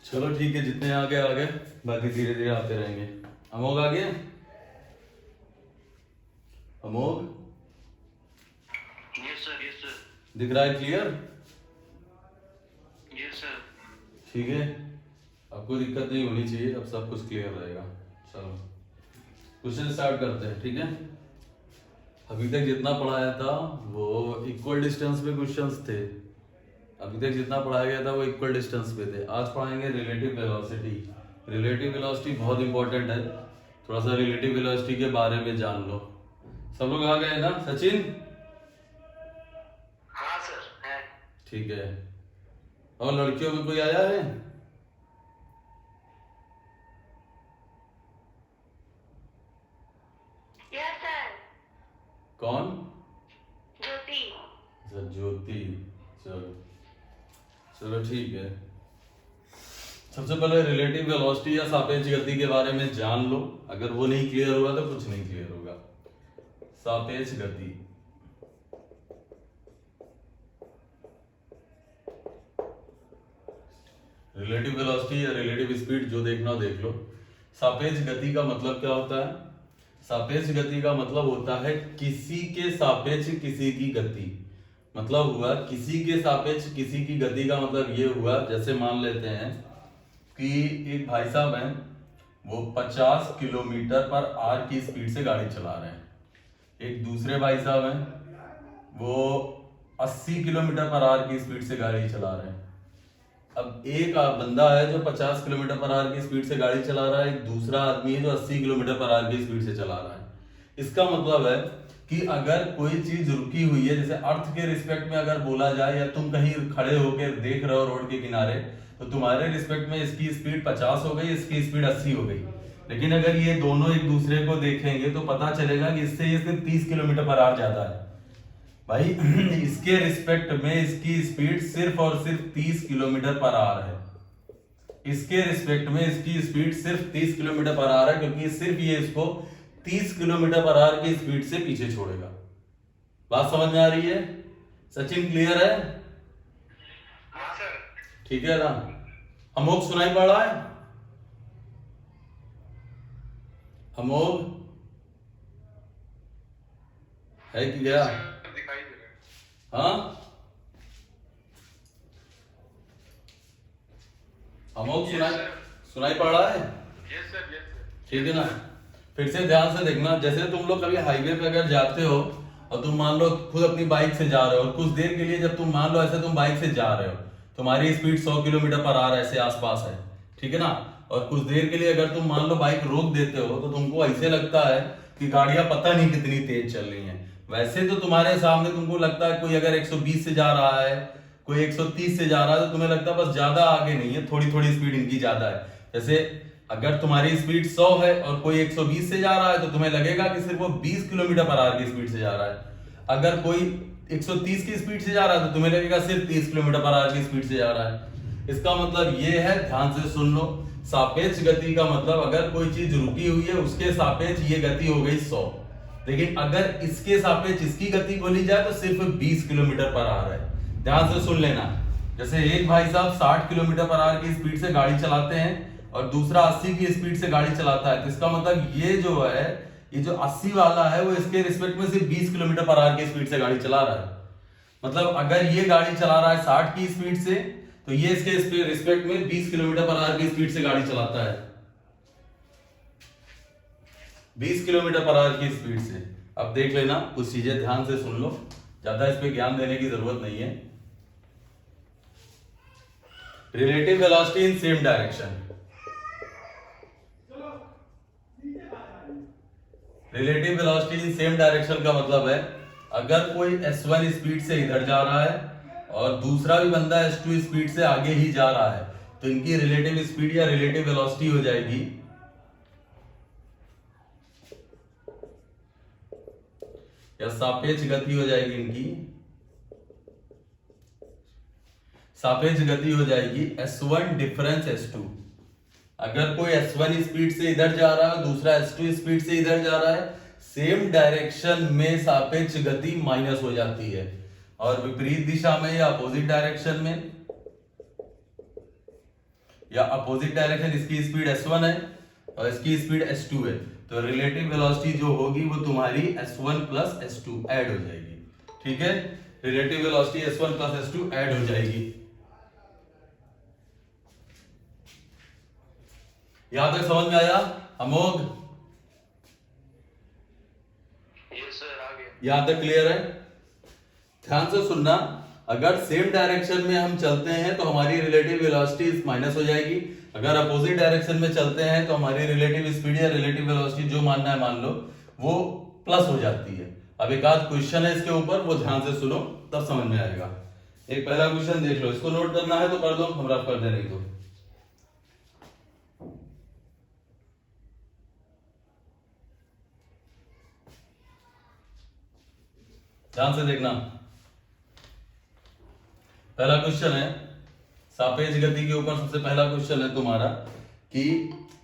चलो ठीक है, जितने आगे आ गए, बाकी धीरे धीरे आते रहेंगे। अमोघ आ गए? अमोघ यस सर दिख रहा है क्लियर? Yes sir. ठीक है, आपको दिक्कत नहीं होनी चाहिए, अब सब कुछ क्लियर रहेगा। चलो क्वेश्चन स्टार्ट करते हैं, ठीक है। अभी तक जितना पढ़ाया था वो इक्वल डिस्टेंस पे क्वेश्चंस थे। अभी तक जितना पढ़ाया गया था वो इक्वल डिस्टेंस पे थे। आज पढ़ाएंगे रिलेटिव वेलोसिटी। रिलेटिव वेलोसिटी बहुत इंपॉर्टेंट है, थोड़ा सा रिलेटिव वेलोसिटी के बारे में जान लो। सब लोग आ गए ना? सचिन हाँ सर है। ठीक है, और लड़कियों में कोई आया है? Yes sir. कौन? ज्योति। अच्छा, ज्योति। चलो चलो ठीक है। सबसे पहले रिलेटिव वेलोसिटी या सापेक्ष गति के बारे में जान लो। अगर वो नहीं क्लियर होगा तो कुछ नहीं क्लियर होगा। सापेक्ष गति, रिलेटिव वेलोसिटी या रिलेटिव स्पीड, जो देखना हो देख लो। सापेक्ष गति का मतलब क्या होता है? सापेक्ष गति का मतलब होता है किसी के सापेक्ष किसी की गति। मतलब हुआ किसी के सापेक्ष किसी की गति का मतलब ये हुआ, जैसे मान लेते हैं कि एक भाई साहब हैं, वो 50 किलोमीटर पर आवर की स्पीड से गाड़ी चला रहे हैं। एक दूसरे भाई साहब हैं, वो 80 किलोमीटर पर आवर की स्पीड से गाड़ी चला रहे हैं। अब एक बंदा है जो 50 किलोमीटर पर आवर की स्पीड से गाड़ी चला रहा है, एक दूसरा आदमी है जो 80 किलोमीटर पर आवर की स्पीड से चला रहा है। इसका मतलब है कि अगर कोई चीज रुकी हुई है, जैसे अर्थ के रिस्पेक्ट में अगर बोला जाए, या तुम कहीं खड़े होकर देख रहे हो रोड के किनारे, तो तुम्हारे रिस्पेक्ट में इसकी स्पीड 50 हो गई, इसकी स्पीड 80 हो गई। लेकिन अगर ये दोनों एक दूसरे को देखेंगे तो पता चलेगा कि इससे ये सिर्फ 30 किलोमीटर पर आवर ज्यादा है। भाई इसके रिस्पेक्ट में इसकी स्पीड सिर्फ और सिर्फ 30 किलोमीटर पर आवर है। इसके रिस्पेक्ट में इसकी स्पीड सिर्फ 30 किलोमीटर पर आवर है, क्योंकि सिर्फ ये इसको 30 किलोमीटर पर आवर की स्पीड से पीछे छोड़ेगा। बात समझ में आ रही है? सचिन क्लियर है? हाँ सर। ठीक है ना? अमोघ सुनाई पड़ रहा है? अमोघ है कि गया? दिखाई दे रहा है। हाँ अमोघ सुनाई पड़ रहा है? Yes sir yes sir. ठीक है ना? फिर से ध्यान से देखना। जैसे तुम लोग कभी हाईवे पे अगर जाते हो और तुम मान लो खुद अपनी बाइक से जा रहे हो, और कुछ देर के लिए जब तुम मान लो ऐसे तुम बाइक से जा रहे हो, तुम्हारी स्पीड 100 किलोमीटर पर आवर ऐसे आसपास है, ठीक है ना? और कुछ देर के लिए अगर तुम मान लो बाइक रोक देते हो, तो तुमको ऐसे लगता है कि गाड़ियां पता नहीं कितनी तेज चल रही हैं। वैसे तो तुम्हारे सामने तुमको लगता है कोई अगर 120 से जा रहा है, कोई 130 से जा रहा है, तो तुम्हें लगता है बस ज्यादा आगे नहीं है, थोड़ी थोड़ी स्पीड इनकी ज्यादा है। जैसे अगर तुम्हारी स्पीड 100 है और कोई 120 से जा रहा है, तो तुम्हें लगेगा कि सिर्फ वो 20 किलोमीटर पर आवर की स्पीड से जा रहा है। अगर कोई 130 की स्पीड से जा रहा है, तो तुम्हें लगेगा सिर्फ 30 किलोमीटर पर आवर की स्पीड से जा रहा है। इसका मतलब ये है, ध्यान से सुन लो, सापेक्ष गति का मतलब अगर कोई चीज रुकी हुई है उसके सापेक्ष ये गति हो गई 100, लेकिन अगर इसके सापेक्ष इसकी गति बोली जाए तो सिर्फ 20 किलोमीटर पर आवर है। ध्यान से सुन लेना। जैसे एक भाई साहब 60 किलोमीटर पर आवर की स्पीड से गाड़ी चलाते हैं और दूसरा 80 की स्पीड से गाड़ी चलाता है, तो इसका मतलब ये जो है, ये जो 80 वाला है वो इसके रिस्पेक्ट में सिर्फ 20 किलोमीटर पर आवर की स्पीड से गाड़ी चला रहा है। मतलब अगर ये गाड़ी चला रहा है 60 की स्पीड से, तो ये इसके रिस्पेक्ट में 20 किलोमीटर पर आवर की स्पीड से गाड़ी चलाता है, 20 किलोमीटर पर आवर की स्पीड से। अब देख लेना, कुछ चीजें ध्यान से सुन लो, ज्यादा इस पे ज्ञान देने की जरूरत नहीं है। Relative velocity in same direction. Relative velocity in same direction का मतलब है अगर कोई s1 स्पीड से इधर जा रहा है और दूसरा भी बंदा s2 स्पीड से आगे ही जा रहा है, तो इनकी रिलेटिव स्पीड या रिलेटिव वेलोसिटी हो जाएगी या सापेक्ष गति हो जाएगी। इनकी सापेक्ष गति हो जाएगी s1 डिफरेंस s2। अगर कोई s1 स्पीड से इधर जा रहा है, दूसरा s2 स्पीड से इधर जा रहा है, सेम डायरेक्शन में सापेक्ष गति माइनस हो जाती है, और विपरीत दिशा में या अपोजिट डायरेक्शन में या अपोजिट डायरेक्शन, इसकी स्पीड s1 है और इसकी स्पीड s2 है, तो रिलेटिव वेलोसिटी जो होगी वो तुम्हारी s1 प्लस s2 ऐड हो जाएगी। ठीक है, relative velocity s1 plus s2 add हो जाएगी। यहां तक समझ में आया अमोघ? यस सर, आ गया। यहां तक क्लियर है? ध्यान से सुनना, अगर सेम डायरेक्शन में हम चलते हैं तो हमारी रिलेटिव वेलोसिटी माइनस हो जाएगी, अगर अपोजिट डायरेक्शन में चलते हैं तो हमारी रिलेटिव स्पीड या रिलेटिव वेलोसिटी जो मानना है मान लो वो प्लस हो जाती है। अब एक आध क्वेश्चन है इसके ऊपर, वो ध्यान से सुनो तब समझ में आएगा। एक पहला क्वेश्चन देख लो, इसको नोट करना है तो कर दो, हम रफ कर दे नहीं तो। ध्यान से देखना, पहला क्वेश्चन है सापेक्ष गति के ऊपर। सबसे पहला क्वेश्चन है तुम्हारा कि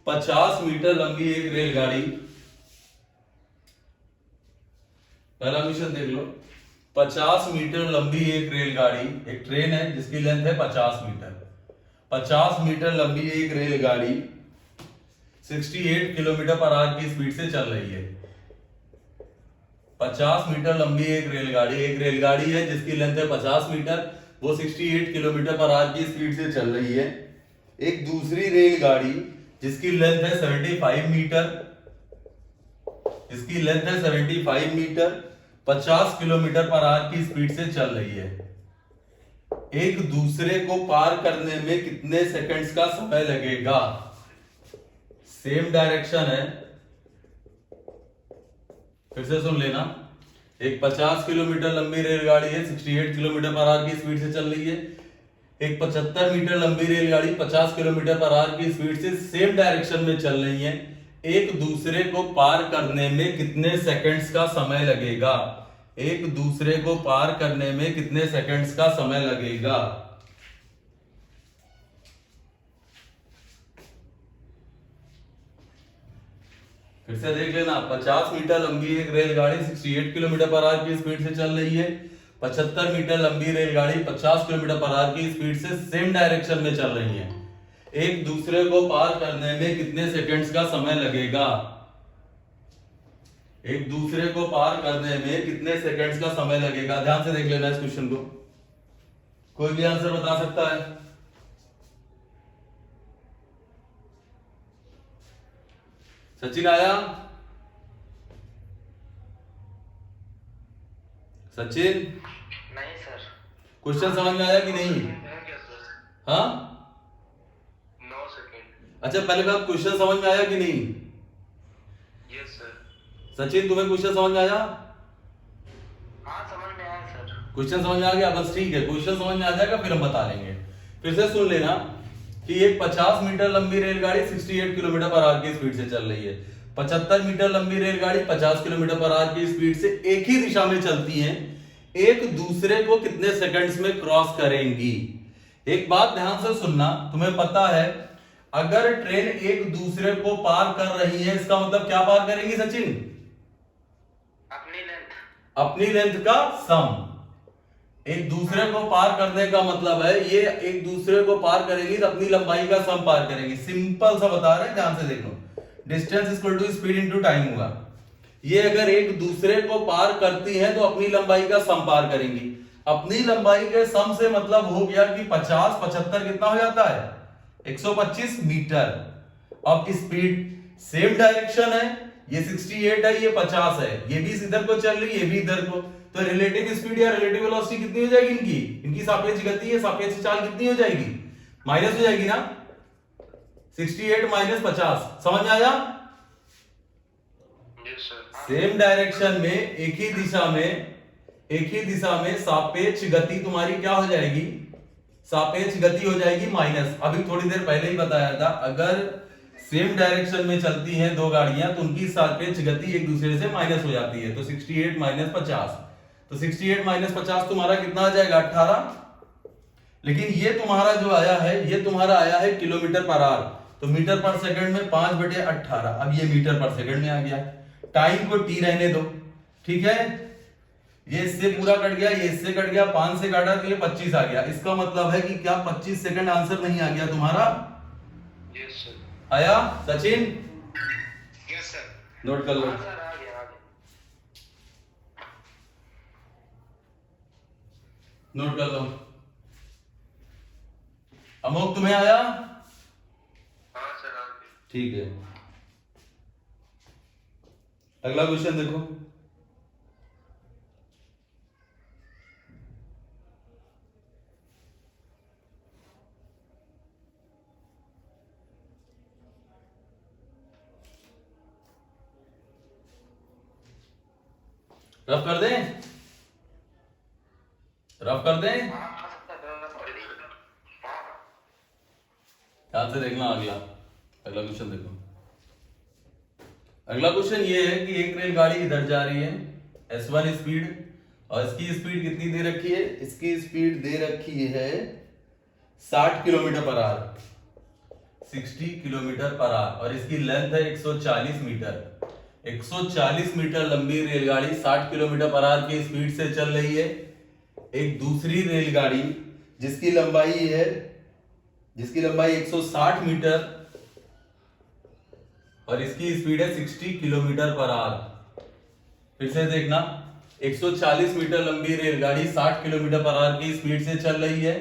50 मीटर लंबी एक रेलगाड़ी, पहला क्वेश्चन देख लो, 50 मीटर लंबी एक रेलगाड़ी, एक ट्रेन है जिसकी लेंथ है 50 मीटर, 50 मीटर लंबी एक रेलगाड़ी 68 किलोमीटर पर आवर की स्पीड से चल रही है। 50 मीटर लंबी एक रेलगाड़ी है जिसकी लेंथ है 50 मीटर, वो 68 किलोमीटर पर आवर की स्पीड से चल रही है। एक दूसरी रेलगाड़ी जिसकी लेंथ है 75 मीटर, इसकी लेंथ है 75 मीटर, 50 किलोमीटर पर आवर की स्पीड से चल रही है। एक दूसरे को पार करने में कितने सेकंड्स का समय लगेगा? सेम डायरेक्शन है, फिर से सुन लेना, एक 50 किलोमीटर लंबी रेलगाड़ी है, 68 किलोमीटर पर आवर की स्पीड से चल रही है। एक 75 मीटर लंबी रेलगाड़ी 50 किलोमीटर पर आवर की स्पीड से सेम डायरेक्शन में चल रही है। एक दूसरे को पार करने में कितने सेकंड्स का समय लगेगा? एक दूसरे को पार करने में कितने सेकंड्स का समय लगेगा? फिर से देख लेना, 50 मीटर लंबी एक रेलगाड़ी 68 किलोमीटर पर आवर की स्पीड से चल रही है, 75 मीटर लंबी रेलगाड़ी 50 किलोमीटर पर आवर की स्पीड से सेम डायरेक्शन में चल रही है। एक दूसरे को पार करने में कितने सेकंड्स का समय लगेगा? एक दूसरे को पार करने में कितने सेकंड्स का समय लगेगा? ध्यान से देख लेना इस क्वेश्चन को, कोई भी आंसर बता सकता है? सचिन आया? सचिन नहीं सर। क्वेश्चन समझ में आया कि नहीं? क्या सर? हाँ, 9 सेकंड। अच्छा पहले बात, क्वेश्चन समझ में आया कि नहीं? Yes sir. सचिन तुम्हें क्वेश्चन समझ में आया? हाँ समझ में आया सर। क्वेश्चन समझ में आ गया? बस ठीक है, क्वेश्चन समझ में आ जाएगा फिर हम बता लेंगे। फिर से सुन लेना कि एक 50 मीटर लंबी रेलगाड़ी 68 किलोमीटर पर आवर की स्पीड से चल रही है, 75 मीटर लंबी रेलगाड़ी 50 किलोमीटर पर आवर की स्पीड से एक ही दिशा में चलती हैं, एक दूसरे को कितने सेकंड्स में क्रॉस करेंगी? एक बात ध्यान से सुनना, तुम्हें पता है अगर ट्रेन एक दूसरे को पार कर रही है इसका मतलब क्या पार करेंगी सचिन? अपनी लेंथ। अपनी लेंथ का सम। एक दूसरे को पार करने का मतलब है ये एक दूसरे को पार करेंगी तो अपनी लंबाई का सम पार करेंगी। सिंपल सा बता रहे हैं, ध्यान से देखो, distance equal to speed into time होगा। ये अगर एक दूसरे को पार करती हैं तो अपनी लंबाई का सम पार करेंगी। अपनी लंबाई के सम से मतलब हो गया कि 50 75 कितना हो जाता है? 125 मीटर। अब स्पीड सेम डायरेक्शन है, ये 68 है, ये 50 है, ये भी इधर को चल रही है, ये भी इधर को, तो रिलेटिव स्पीड या रिलेटिव वेलोसिटी कितनी हो जाएगी इनकी? इनकी सापेक्ष गति है, सापेक्ष चाल कितनी हो जाएगी? माइनस हो जाएगी ना, 68 माइनस 50। समझ में आया? Yes sir. सेम डायरेक्शन में एक ही दिशा में सापेक्ष गति तुम्हारी क्या हो जाएगी? सापेक्ष गति हो जाएगी माइनस। अभी थोड़ी देर पहले ही बताया था, अगर सेम डायरेक्शन में चलती हैं दो गाड़ियां तो उनकी सापेक्ष गति एक दूसरे से माइनस हो जाती है। तो 68 माइनस 50, तो 68 माइनस 50 तुम्हारा कितना आ जाएगा? 18। लेकिन ये तुम्हारा जो आया है, ये तुम्हारा आया है किलोमीटर पर आवर, तो मीटर पर सेकंड में 5/18। अब ये मीटर पर सेकंड में आ गया। टाइम को टी रहने दो, ठीक है? ये इससे पूरा कट गया, ये इससे कट गया, 5 से काटा तो ये 25 आ गया। इसका मतलब है कि क्या 25 सेकंड आंसर नहीं आ गया तुम्हारा? Yes sir. आया सचिन? Yes sir. नोट कर लो। हाँ सर, आ गया आ गया। नोट कर लो। अमोक तुम्हें आया? हाँ सर, आ गया। ठीक है, अगला क्वेश्चन देखो। रफ कर दें? रफ कर दें? हाँ हाँ सर, पढ़ ली। हाँ ध्यान से देखना। अगला क्वेश्चन देखो। अगला क्वेश्चन ये है कि एक रेलगाड़ी इधर जा रही है S1 स्पीड, और इसकी स्पीड कितनी दे रखी है? इसकी स्पीड दे रखी है 60 kilometre per our, 60 kilometre per our, और इसकी लेंथ है 140 मीटर। 140 मीटर लंबी रेलगाड़ी 60 किलोमीटर पर आवर की स्पीड से चल रही है। एक दूसरी रेलगाड़ी जिसकी लंबाई 160 मीटर और इसकी स्पीड है 60 किलोमीटर पर आवर। फिर से देखना, 140 मीटर लंबी रेलगाड़ी 60 किलोमीटर पर आवर की स्पीड से चल रही है।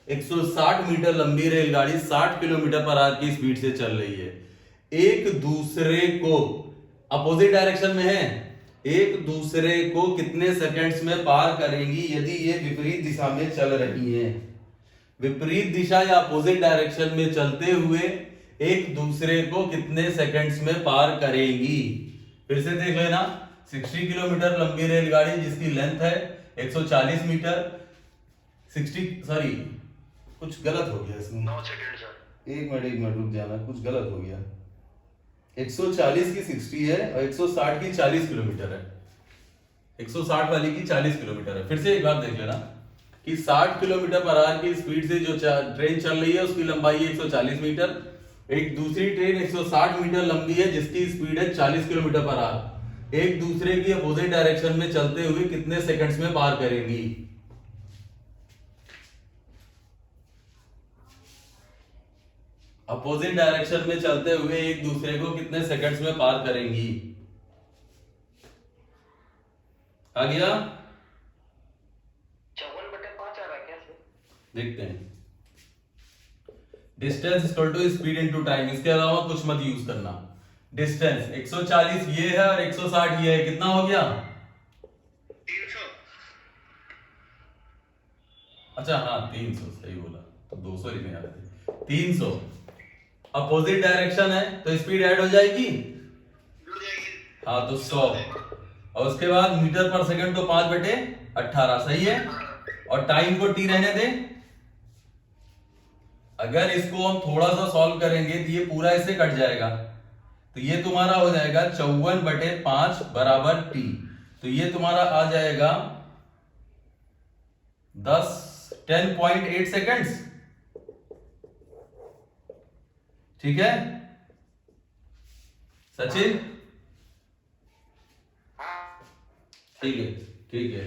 160 मीटर लंबी रेलगाड़ी 60 किलोमीटर पर आवर की स्पीड से चल रही है। एक दूसरे को अपोजिट डायरेक्शन में है, एक दूसरे को कितने सेकंड्स में पार करेंगी यदि ये विपरीत दिशा में चल रही हैं? विपरीत दिशा या अपोजिट डायरेक्शन में चलते हुए एक दूसरे को कितने सेकंड्स में पार करेंगी? फिर से देख लेना, 60 किलोमीटर लंबी रेलगाड़ी जिसकी लेंथ है 140 मीटर, 60 सॉरी कुछ गलत हो गया इसमें। 9 सेकंड सर। एक मिनट रुक जाना, कुछ गलत हो गया। 140 की 60 है और 160 की 40 किलोमीटर है। 160 वाली की 40 किलोमीटर है। फिर से एक बार देख लेना कि 60 किलोमीटर पर आवर की स्पीड से जो ट्रेन चल रही है उसकी लंबाई है 140 मीटर। एक दूसरी ट्रेन 160 मीटर लंबी है जिसकी स्पीड है 40 किलोमीटर पर आवर। एक दूसरे की अपोजिट डायरेक्शन में चलते हुए कितने सेकंड्स में पार करेंगी? अपोजिट डायरेक्शन में चलते हुए एक दूसरे को कितने सेकंड्स में पार करेंगी? आ गया? 54/5 आ रहा है क्या सर? देखते हैं। Distance equal to speed into time, इसके अलावा कुछ मत यूज करना। डिस्टेंस 140 ये है और 160 ये है, कितना हो गया? 300। अच्छा हाँ 300, सही बोला, तो 200 लिखने आ रहे थे। 300 अपोजिट डायरेक्शन है तो स्पीड ऐड हो जाएगी। जुड़ जाएगी। हाँ तो 100, और उसके बाद मीटर पर सेकंड तो 5/18, सही है। और टाइम को t रहने दें। अगर इसको हम थोड़ा सा सॉल्व करेंगे तो ये पूरा इससे कट जाएगा, तो ये तुम्हारा हो जाएगा 54/5 बराबर t। तो ये तुम्हारा आ जाएगा 10.8 सेकंड्स। ठीक है सचिन? हाँ ठीक है, ठीक है।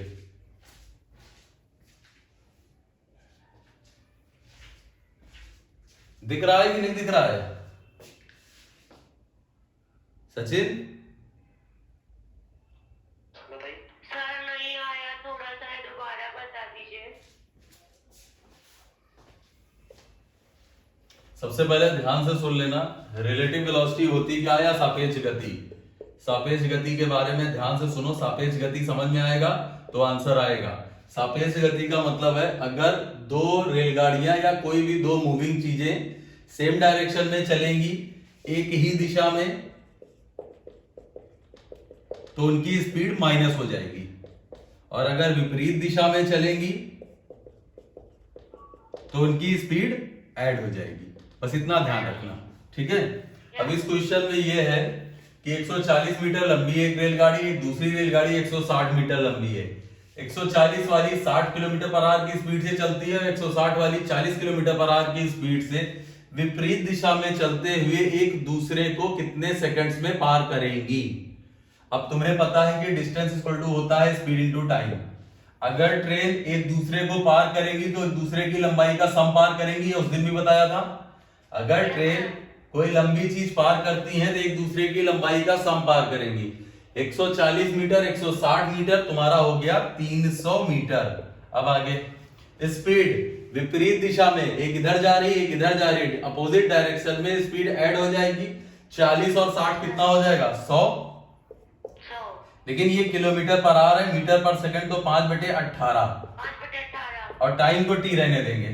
दिख रहा है कि नहीं दिख रहा है सचिन? बताइए। सर नहीं आया, थोड़ा सा दोबारा बता दीजिए। सबसे पहले ध्यान से सुन लेना, रिलेटिव वेलोसिटी होती क्या या सापेक्ष गति। सापेक्ष गति के बारे में ध्यान से सुनो, सापेक्ष गति समझ में आएगा तो आंसर आएगा। सापेक्ष गति का मतलब है अगर दो रेलगाड़ियां या कोई भी दो मूविंग चीजें सेम डायरेक्शन में चलेंगी एक ही दिशा में तो उनकी स्पीड माइनस हो जाएगी, और अगर विपरीत दिशा में चलेंगी तो उनकी स्पीड ऐड हो जाएगी। बस इतना ध्यान रखना, ठीक है। अब इस क्वेश्चन में ये है कि 140 मीटर लंबी एक रेलगाड़ी, एक दूसरी रेलगाड़ी 160 मीटर लंबी है। 140 वाली 60 किलोमीटर पर आवर की स्पीड से चलती है, 160 वाली 40 किलोमीटर पर आवर की स्पीड से विपरीत दिशा में चलते हुए एक दूसरे को कितने सेकंड्स में पार करेंगी। अब तुम्हें पता है कि डिस्टेंस इक्वल टू होता है स्पीड इनटू टाइम। अगर ट्रेन एक दूसरे को पार करेंगी तो एक दूसरे की लंबाई का सम पार करेंगी, उस दिन भी बताया था। अगर ट्रेन कोई लंबी चीज पार करती हैं तो एक दूसरे की लंबाई का सम पार करेंगी। 140 मीटर, 160 मीटर, तुम्हारा हो गया 300 मीटर। अब आगे स्पीड विपरीत दिशा में, एक इधर जा रही है एक इधर जा रही है, अपोजिट डायरेक्शन में स्पीड ऐड हो जाएगी। 40 और 60 कितना हो जाएगा? 100। 100 लेकिन ये किलोमीटर पर आवर है, मीटर पर सेकंड, तो 5/18 5/18 और टाइम को टी रहने देंगे,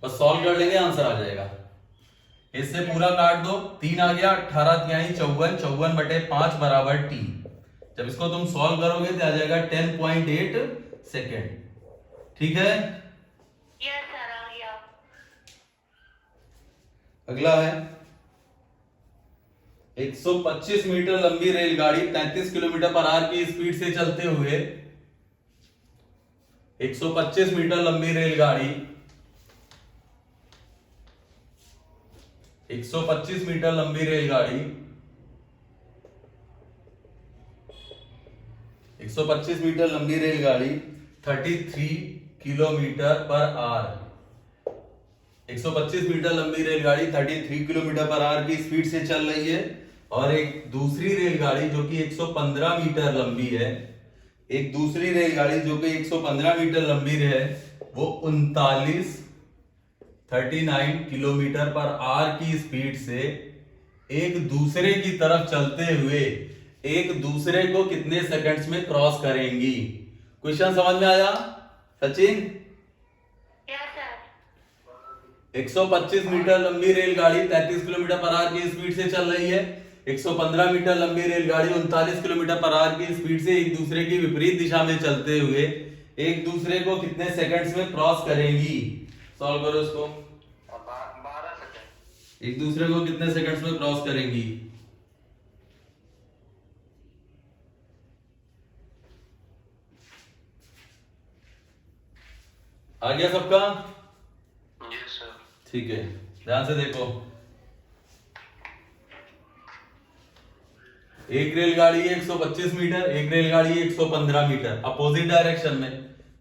बस सॉल्व कर लेंगे, आंसर आ जाएगा। इससे पूरा काट दो, 3 आ गया, 18 तिहाई 54, 54/5 बराबर टी। जब इसको तुम सॉल्व करोगे तो आ जाएगा 10.8 सेकेंड। ठीक है, यस सर आ गया। अगला है 125 मीटर लंबी रेलगाड़ी 33 किलोमीटर पर आवर की स्पीड से चलते हुए 125 मीटर लंबी रेलगाड़ी 125 मीटर लंबी रेलगाड़ी 125 मीटर लंबी रेलगाड़ी 33 किलोमीटर पर आवर 125 मीटर लंबी रेलगाड़ी 33 किलोमीटर पर आवर की स्पीड से चल रही है। और एक दूसरी रेलगाड़ी जो कि 115 मीटर लंबी है, एक दूसरी रेलगाड़ी जो कि 115 मीटर लंबी है, वो 39 किलोमीटर पर आवर की स्पीड से एक दूसरे की तरफ चलते हुए एक दूसरे को कितने सेकंड्स में क्रॉस करेंगी? क्वेश्चन समझ में आया सचिन? यस सर 125 मीटर लंबी रेलगाड़ी 33 किलोमीटर पर आवर की स्पीड से चल रही है। 115 मीटर लंबी रेलगाड़ी 39 किलोमीटर पर आवर की स्पीड से एक दूसरे की विपरीत दिशा में चलते हुए एक दूसरे को कितने सेकंड्स में क्रॉस करेंगी? सॉल्व करो इसको। 12 सेकंड। एक दूसरे को कितने सेकंड्स में क्रॉस करेंगी? आ गया सबका? Yes sir. ठीक है, ध्यान से देखो। एक रेलगाड़ी है 125 मीटर, एक रेलगाड़ी है 115 मीटर, अपोजिट डायरेक्शन में।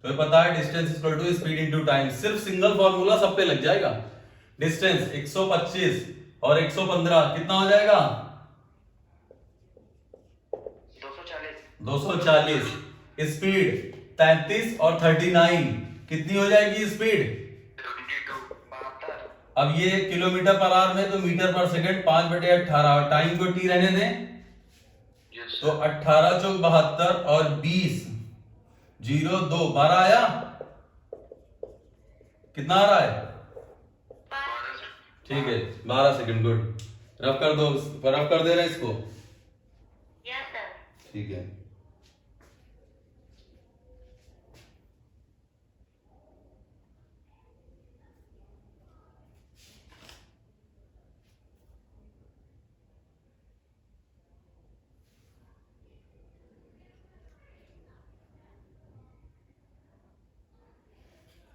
तो पता है distance equal to speed into time, सिर्फ सिंगल फॉर्मूला सब पे लग जाएगा। डिस्टेंस 125 और 115 कितना हो जाएगा? 240। स्पीड 33 और 39 कितनी हो जाएगी स्पीड? 72। अब ये किलोमीटर पर आवर में, तो मीटर पर सेकंड 5/18 और टाइम को टी रहने दें, तो 18 चौक 72 और 20 0 2 12 आया। कितना आ रहा है? 5 ठीक है 12 सेकंड। गुड, रफ कर दो, रफ कर दे रहे हैं इसको। यस सर ठीक है,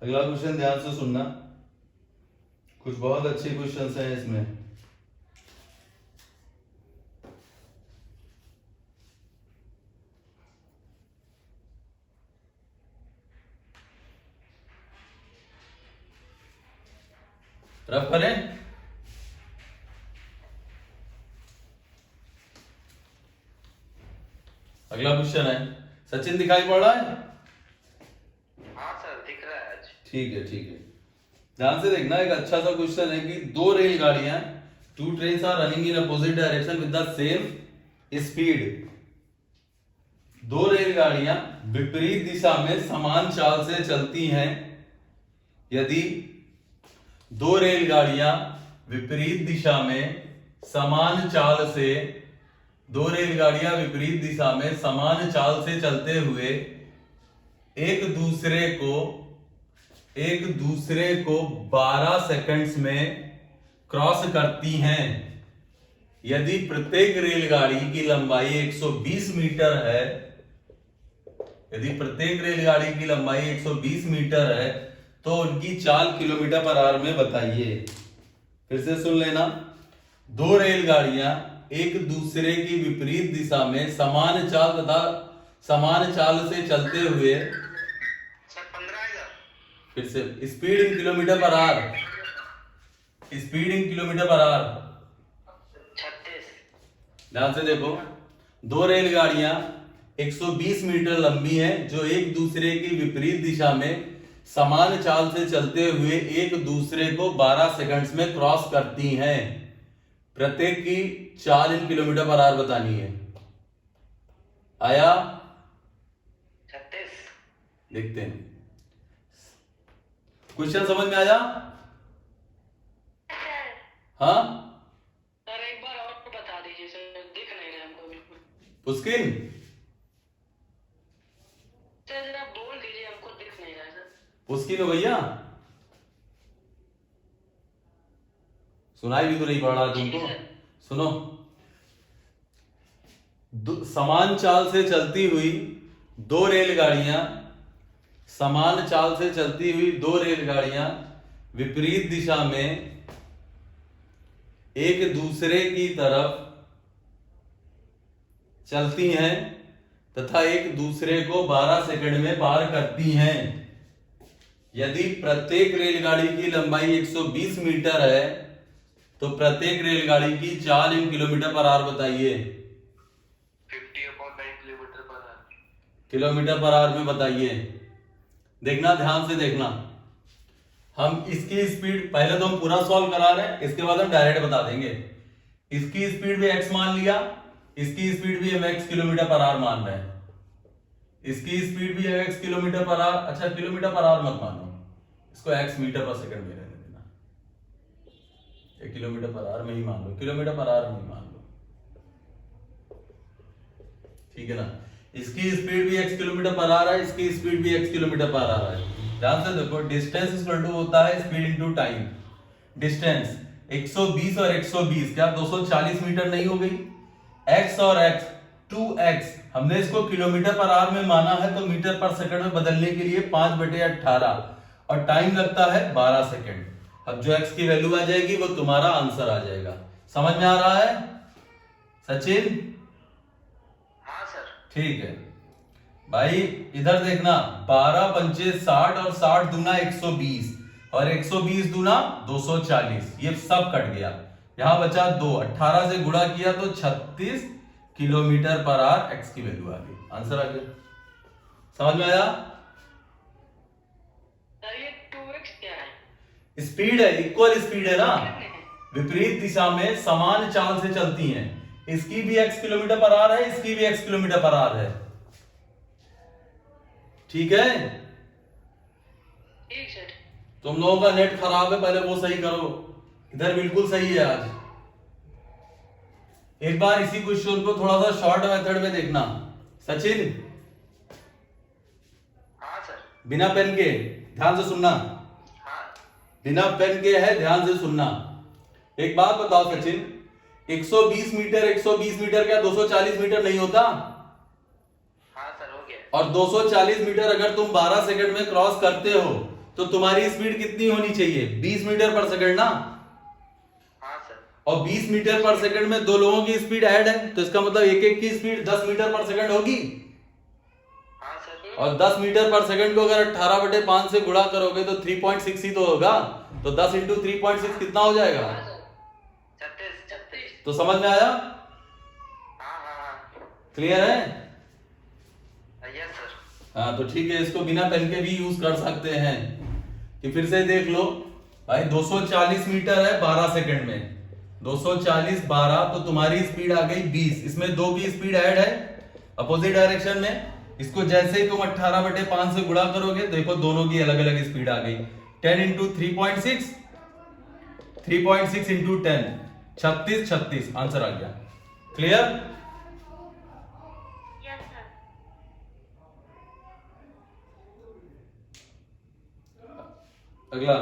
अगला क्वेश्चन ध्यान से सुनना, कुछ बहुत अच्छे क्वेश्चंस हैं इसमें। रफ करें। अगला क्वेश्चन है, सचिन दिखाई पड़ रहा है? हाँ सर दिख रहा है आज। ठीक है ठीक है, ध्यान से देखना। एक अच्छा सा क्वेश्चन है कि दो रेलगाड़ियां, two trains are running in opposite direction with the same speed. दो रेलगाड़ियां विपरीत दिशा में समान चाल से चलती हैं। यदि दो रेलगाड़ियां विपरीत दिशा में समान चाल से, दो रेलगाड़ियां विपरीत दिशा में समान चाल से चलते हुए एक दूसरे को 12 सेकंड्स में क्रॉस करती हैं। यदि प्रत्येक रेलगाड़ी की लंबाई 120 मीटर है, यदि प्रत्येक रेलगाड़ी की लंबाई 120 मीटर है, तो उनकी चाल किलोमीटर पर आवर में बताइए। फिर से सुन लेना, दो रेलगाड़ियां एक दूसरे की विपरीत दिशा में समान चाल तथा समान चाल से चलते हुए, सर 15 आएगा। फिर से speed in kilometre per our, speed in kilometre per our ध्यान से देखो, दो रेलगाड़ियां 120 मीटर लंबी हैं जो एक दूसरे की विपरीत दिशा में समान चाल से चलते हुए एक दूसरे को 12 सेकंड्स में क्रॉस करती हैं। प्रत्येक की चाल इन किलोमीटर पर आवर बतानी है। आया? 36। देखते हैं, क्वेश्चन समझ में आया? सर हाँ सर एक बार और बता दीजिए सर, दिख नहीं रहा हमको बिल्कुल। पुस्किन, सर जरा बोल दीजिए, हमको दिख नहीं रहा सर। पुस्किन हो भैया, सुनाई भी तो नहीं पड़ रहा तुमको। जी सर। सुनो, समान चाल से चलती हुई दो रेलगाड़ियां, समान चाल से चलती हुई दो रेलगाड़ियां विपरीत दिशा में एक दूसरे की तरफ चलती हैं तथा एक दूसरे को 12 सेकंड में पार करती हैं। यदि प्रत्येक रेलगाड़ी की लंबाई 120 मीटर है तो प्रत्येक रेलगाड़ी की चाल इन किलोमीटर पर आवर बताइए। 50/9 kilometre per our. Kilometre per our में बताइए। देखना, ध्यान से देखना, हम इसकी स्पीड पहले तो हम पूरा सॉल्व करा रहे हैं, इसके बाद हम डायरेक्ट बता देंगे। इसकी स्पीड भी x मान लिया, इसकी स्पीड भी हम x किलोमीटर पर आवर मान रहे हैं, इसकी स्पीड भी है x किलोमीटर पर आवर। अच्छा, किलोमीटर पर आवर मत मानो, इसको x मीटर पर सेकंड में रहने देना। ये किलोमीटर पर आवर में ही मान लो, किलोमीटर पर आवर में ही मान लो, ठीक है ना। इसकी स्पीड भी x किलोमीटर पर आवर है, इसकी स्पीड भी x किलोमीटर पर आवर है। ध्यान से देखो, डिस्टेंस इक्वल टू होता है स्पीड इनटू टाइम। डिस्टेंस 120 और 120 क्या 240 मीटर नहीं हो गई? x और x 2x, हमने इसको किलोमीटर पर आवर में माना है तो मीटर पर सेकंड में बदलने के लिए 5/18 और टाइम लगता है 12 सेकंड। अब जो x की वैल्यू आ जाएगी वो तुम्हारा आंसर आ जाएगा। समझ में आ रहा है सचिन? हाँ सर। ठीक है भाई, इधर देखना, 12 पंचे 60 और 60 दूना 120 और 120 दूना 240, ये सब कट गया, यहां बचा 2, 18 से गुणा किया तो 36 किलोमीटर पर आवर x की वैल्यू आ गई, आंसर आ गया। समझ में आया? सर ये 2x क्या है? स्पीड है, इक्वल स्पीड है ना, विपरीत दिशा में समान चाल से चलती हैं। इसकी भी x किलोमीटर पर आवर है, इसकी भी x किलोमीटर पर आवर है, ठीक है। ठीक सर। तुम लोगों का नेट खराब है, पहले वो सही करो, इधर बिल्कुल सही है आज। एक बार इसी क्वेश्चन को थोड़ा सा शॉर्ट मेथड में देखना। सचिन, हाँ सर। बिना पेन के ध्यान से सुनना, हाँ। बिना पेन के है, ध्यान से सुनना। एक बात बताओ सचिन, 120 मीटर 120 मीटर क्या 240 मीटर नहीं होता? हाँ सर, हो गया। और 240 मीटर अगर तुम 12 सेकंड में क्रॉस करते हो तो तुम्हारी स्पीड कितनी होनी चाहिए? 20 मीटर पर सेकंड ना। हाँ सर। और 20 मीटर पर सेकंड में दो लोगों की स्पीड ऐड है तो इसका मतलब एक एक की स्पीड 10 मीटर पर सेकंड होगी। हाँ सर। और 10 मीटर पर सेकंड को अगर 18/5 से गुणा करोगे तो 3.6 ही तो होगा, तो 10 इंटू 3.6 कितना हो जाएगा? 36। तो समझ में आया? हाँ हाँ हाँ। क्लियर है? Yes sir. हाँ तो ठीक है, इसको बिना पेन के भी यूज कर सकते हैं। कि फिर से देख लो भाई, 240 मीटर है 12 सेकंड में, 240 12 तो तुम्हारी स्पीड आ गई 20, इसमें 2 की स्पीड ऐड है अपोजिट डायरेक्शन में। इसको जैसे ही तुम 18/5 से गुणा करोगे देखो दोनों की अलग अलग स्पीड आ गई। 10 इंटू 3.6, 3.6 इंटू 10, 36 आंसर आ गया। क्लियर? Yes sir. अगला,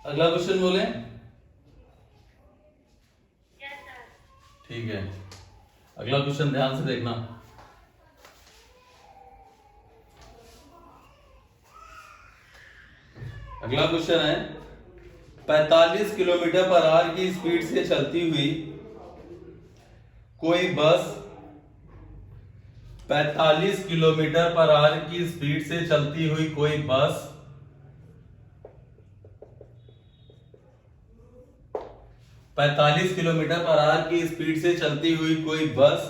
अगला क्वेश्चन बोले? Yes sir. ठीक है, अगला क्वेश्चन ध्यान से देखना। अगला क्वेश्चन है 45 किलोमीटर पर आवर की स्पीड से चलती हुई कोई बस 45 किलोमीटर पर आवर की स्पीड से चलती हुई कोई बस 45 किलोमीटर पर आवर की स्पीड से चलती हुई कोई बस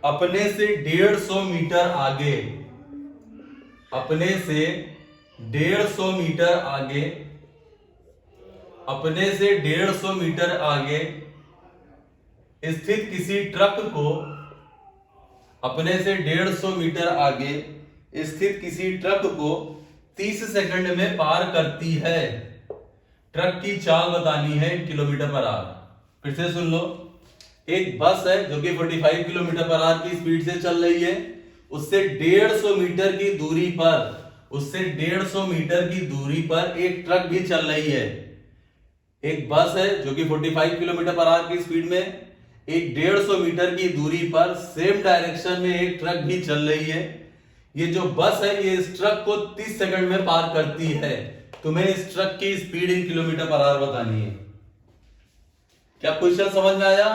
अपने से 150 मीटर आगे, अपने से 150 मीटर आगे, अपने से 150 मीटर आगे स्थित किसी ट्रक को, अपने से 150 मीटर आगे स्थित किसी ट्रक को 30 सेकंड में पार करती है। ट्रक की चाल बतानी है किलोमीटर पर आवर। फिर से सुन लो, एक बस है जो कि 45 किलोमीटर पर आवर की स्पीड से चल रही है, उससे 150 मीटर की दूरी पर, उससे 150 मीटर की दूरी पर एक ट्रक भी चल रही है। एक बस है जो कि 45 किलोमीटर पर आवर की स्पीड में एक 150 मीटर की दूरी पर सेम डायरेक्शन में एक ट्रक भी चल रही है। ये जो बस है ये इस ट्रक को 30 सेकंड में पार करती है। तुम्हें इस ट्रक की speed in kilometre per our बतानी है। क्या क्वेश्चन समझ में आया?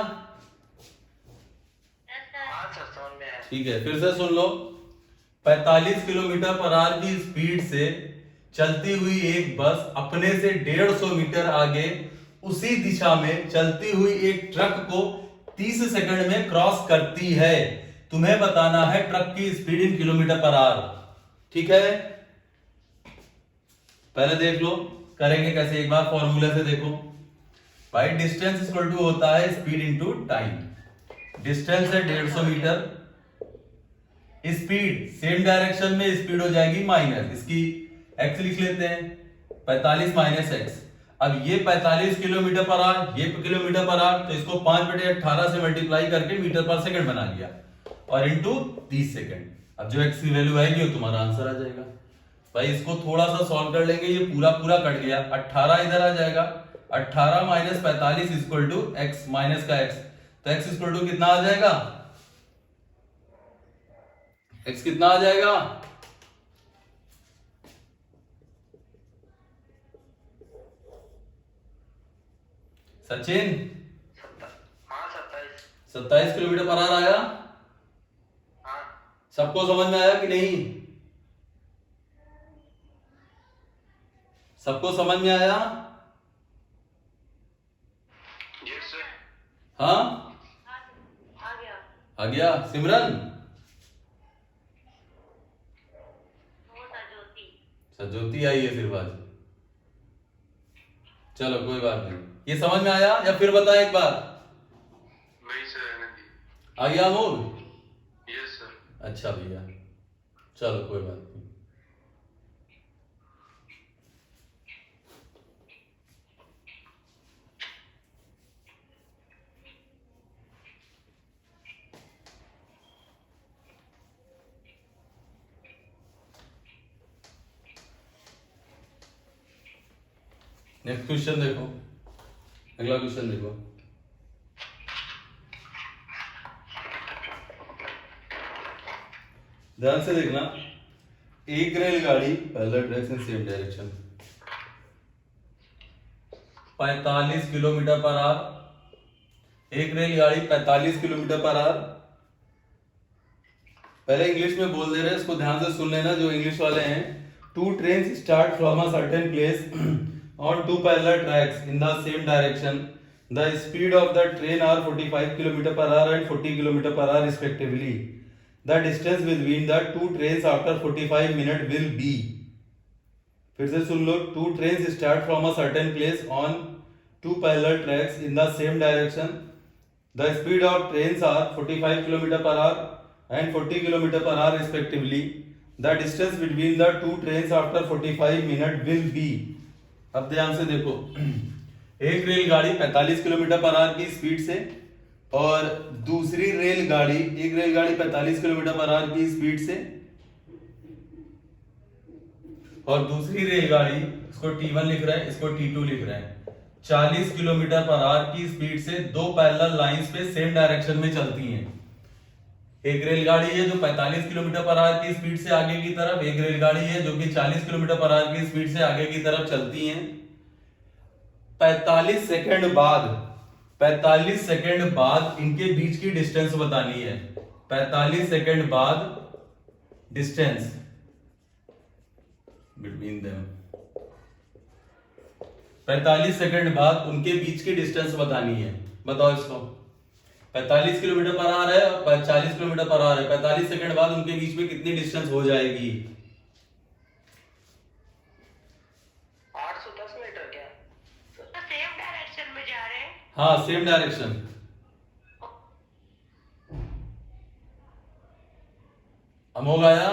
हाँ सर समझ में आया। ठीक है, फिर से सुन लो। 45 किलोमीटर पर आवर की स्पीड से चलती हुई एक बस अपने से 150 मीटर आगे उसी दिशा में चलती हुई एक ट्रक को 30 सेकंड में क्रॉस करती है। तुम्हें बताना है ट्रक की speed in kilometre per our. ठीक है, पहले देख लो करेंगे कैसे, एक बार फॉर्मूला से देखो। भाई डिस्टेंस इक्वल टू होता है स्पीड इनटू टाइम। डिस्टेंस है 150 मीटर, स्पीड सेम डायरेक्शन में स्पीड हो जाएगी माइनस, इसकी एक्स लिख लेते हैं, 45 माइनस एक्स। अब ये 45 किलोमीटर पर आवर, ये किलोमीटर पर आवर, तो इसको 5/18 से मल्टीप्लाई करके मीटर पर सेकंड बना लिया और इनटू 30 सेकंड। अब जो एक्स की वैल्यू आएगी वो तुम्हारा आंसर आ जाएगा। भाई इसको थोड़ा सा सॉल्व कर लेंगे, ये पूरा पूरा कट गया, 18 इधर आ जाएगा, 18 minus 45 equal to X minus का एक्स, तो एक्स इक्वल टू कितना आ जाएगा? एक्स कितना आ जाएगा? सचिन 27 किलोमीटर पर आवर आया? हाँ सबको समझ में आया कि नहीं? सबको समझ में आया? Yes sir. हाँ आ गया। आ गया। सिमरन वो था ज्योति। ज्योति आई है सिर्फ आज। चलो कोई बात नहीं, ये समझ में आया या फिर बता एक बार? नहीं सर नहीं। आ गया अमोल? Yes sir. अच्छा भैया, चलो कोई बात नहीं। नेक्स्ट क्वेश्चन देखो, अगला क्वेश्चन देखो। ध्यान से देखना, एक रेलगाड़ी parallel tracks in same direction 45 kilometre per our, एक रेलगाड़ी 45 किलोमीटर पर आवर। पहले इंग्लिश में बोल दे रहे हैं, इसको ध्यान से सुन लेना जो इंग्लिश वाले हैं। Two train start from a certain place on two parallel tracks in the same direction. The speed of the train are 45 km per hour and 40 km per hour respectively. The distance between the two trains after 45 minutes will be. फिर से सुन लो, two trains start from a certain place on two parallel tracks in the same direction. The speed of trains are 45 km per hour and 40 km per hour respectively. The distance between the two trains after 45 minutes will be. अब ध्यान से देखो, एक रेलगाड़ी 45 kilometre per hour की speed से और दूसरी रेलगाड़ी, एक रेलगाड़ी 45 किलोमीटर पर आवर की स्पीड से और दूसरी रेलगाड़ी, इसको T1 लिख रहे हैं, इसको T2 लिख रहे हैं, 40 किलोमीटर पर आवर की स्पीड से दो पैरेलल लाइंस पे सेम डायरेक्शन में चलती हैं। एक रेलगाड़ी है जो 45 किलोमीटर पर आवर की स्पीड से आगे की तरफ, एक रेलगाड़ी है जो कि 40 किलोमीटर पर आवर की स्पीड से आगे की तरफ चलती हैं। 45 सेकंड बाद इनके बीच की डिस्टेंस बतानी है। 45 सेकंड बाद डिस्टेंस बिटवीन देम, 45 सेकंड बाद उनके बीच की डिस्टेंस बतानी है। बताओ इसको। 45 किलोमीटर पर आवर है और 40 किलोमीटर पर आवर है, 45 सेकंड बाद उनके बीच में कितनी डिस्टेंस हो जाएगी? 810 मीटर क्या? तो सेम डायरेक्शन में जा रहे हैं। हाँ, सेम डायरेक्शन। अमोघ आया?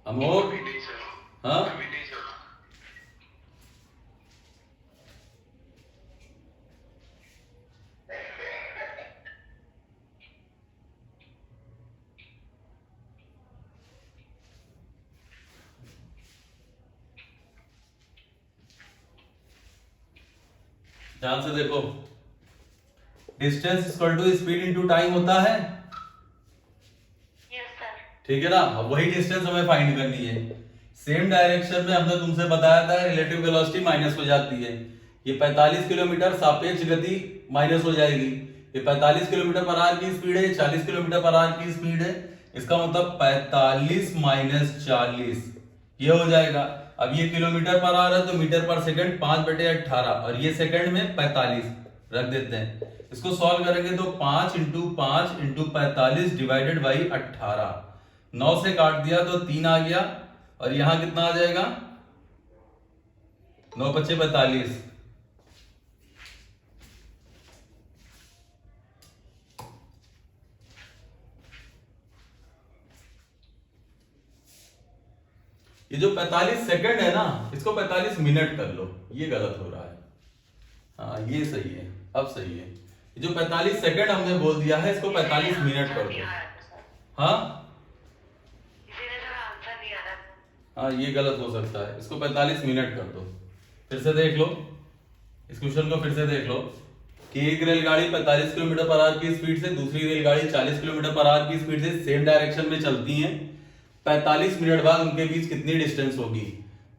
अमोघ? अभी नहीं सर। हाँ, अभी नहीं सर। ध्यान से देखो। Distance equal to speed into time होता है, यस सर। ठीक है ना? अब वही डिस्टेंस हमें फाइंड करनी है। सेम डायरेक्शन में हमने तुमसे बताया था रिलेटिव वेलोसिटी माइनस हो जाती है। ये 45 किलोमीटर सापेक्ष गति माइनस हो जाएगी। ये 45 किलोमीटर पर आवर की स्पीड है, 40 किलोमीटर पर आवर की स्पीड है। इसका मतलब 45 माइनस 40 ये हो जाएगा। अब ये किलोमीटर पर आवर है तो मीटर पर सेकंड 5/18 और ये सेकंड में 45 रख देते हैं। इसको सॉल्व करेंगे तो 5 इंटू 5 इंटू 45 डिवाइडेड बाई 18। 9 से काट दिया तो 3 आ गया और यहां कितना आ जाएगा? 9 × 5 = 45। ये जो 45 सेकंड है ना, इसको 45 मिनट कर लो। ये गलत हो रहा है। हाँ, ये सही है, अब सही है। ये जो 45 सेकंड हमने बोल दिया है, इसको 45 मिनट कर दो। हाँ इसीलिए सर आंसर नहीं आ रहा। हाँ, ये गलत हो सकता है। इसको 45 मिनट कर दो। फिर से देख लो इस क्वेश्चन को, फिर से देख लो कि एक रेलगाड़ी 45 किलोमीटर पर आवर की स्पीड से दूसरी रेलगाड़ी 40 किलोमीटर पर आवर की स्पीड से सेम डायरेक्शन में चलती हैं। 45 मिनट बाद उनके बीच कितनी डिस्टेंस होगी?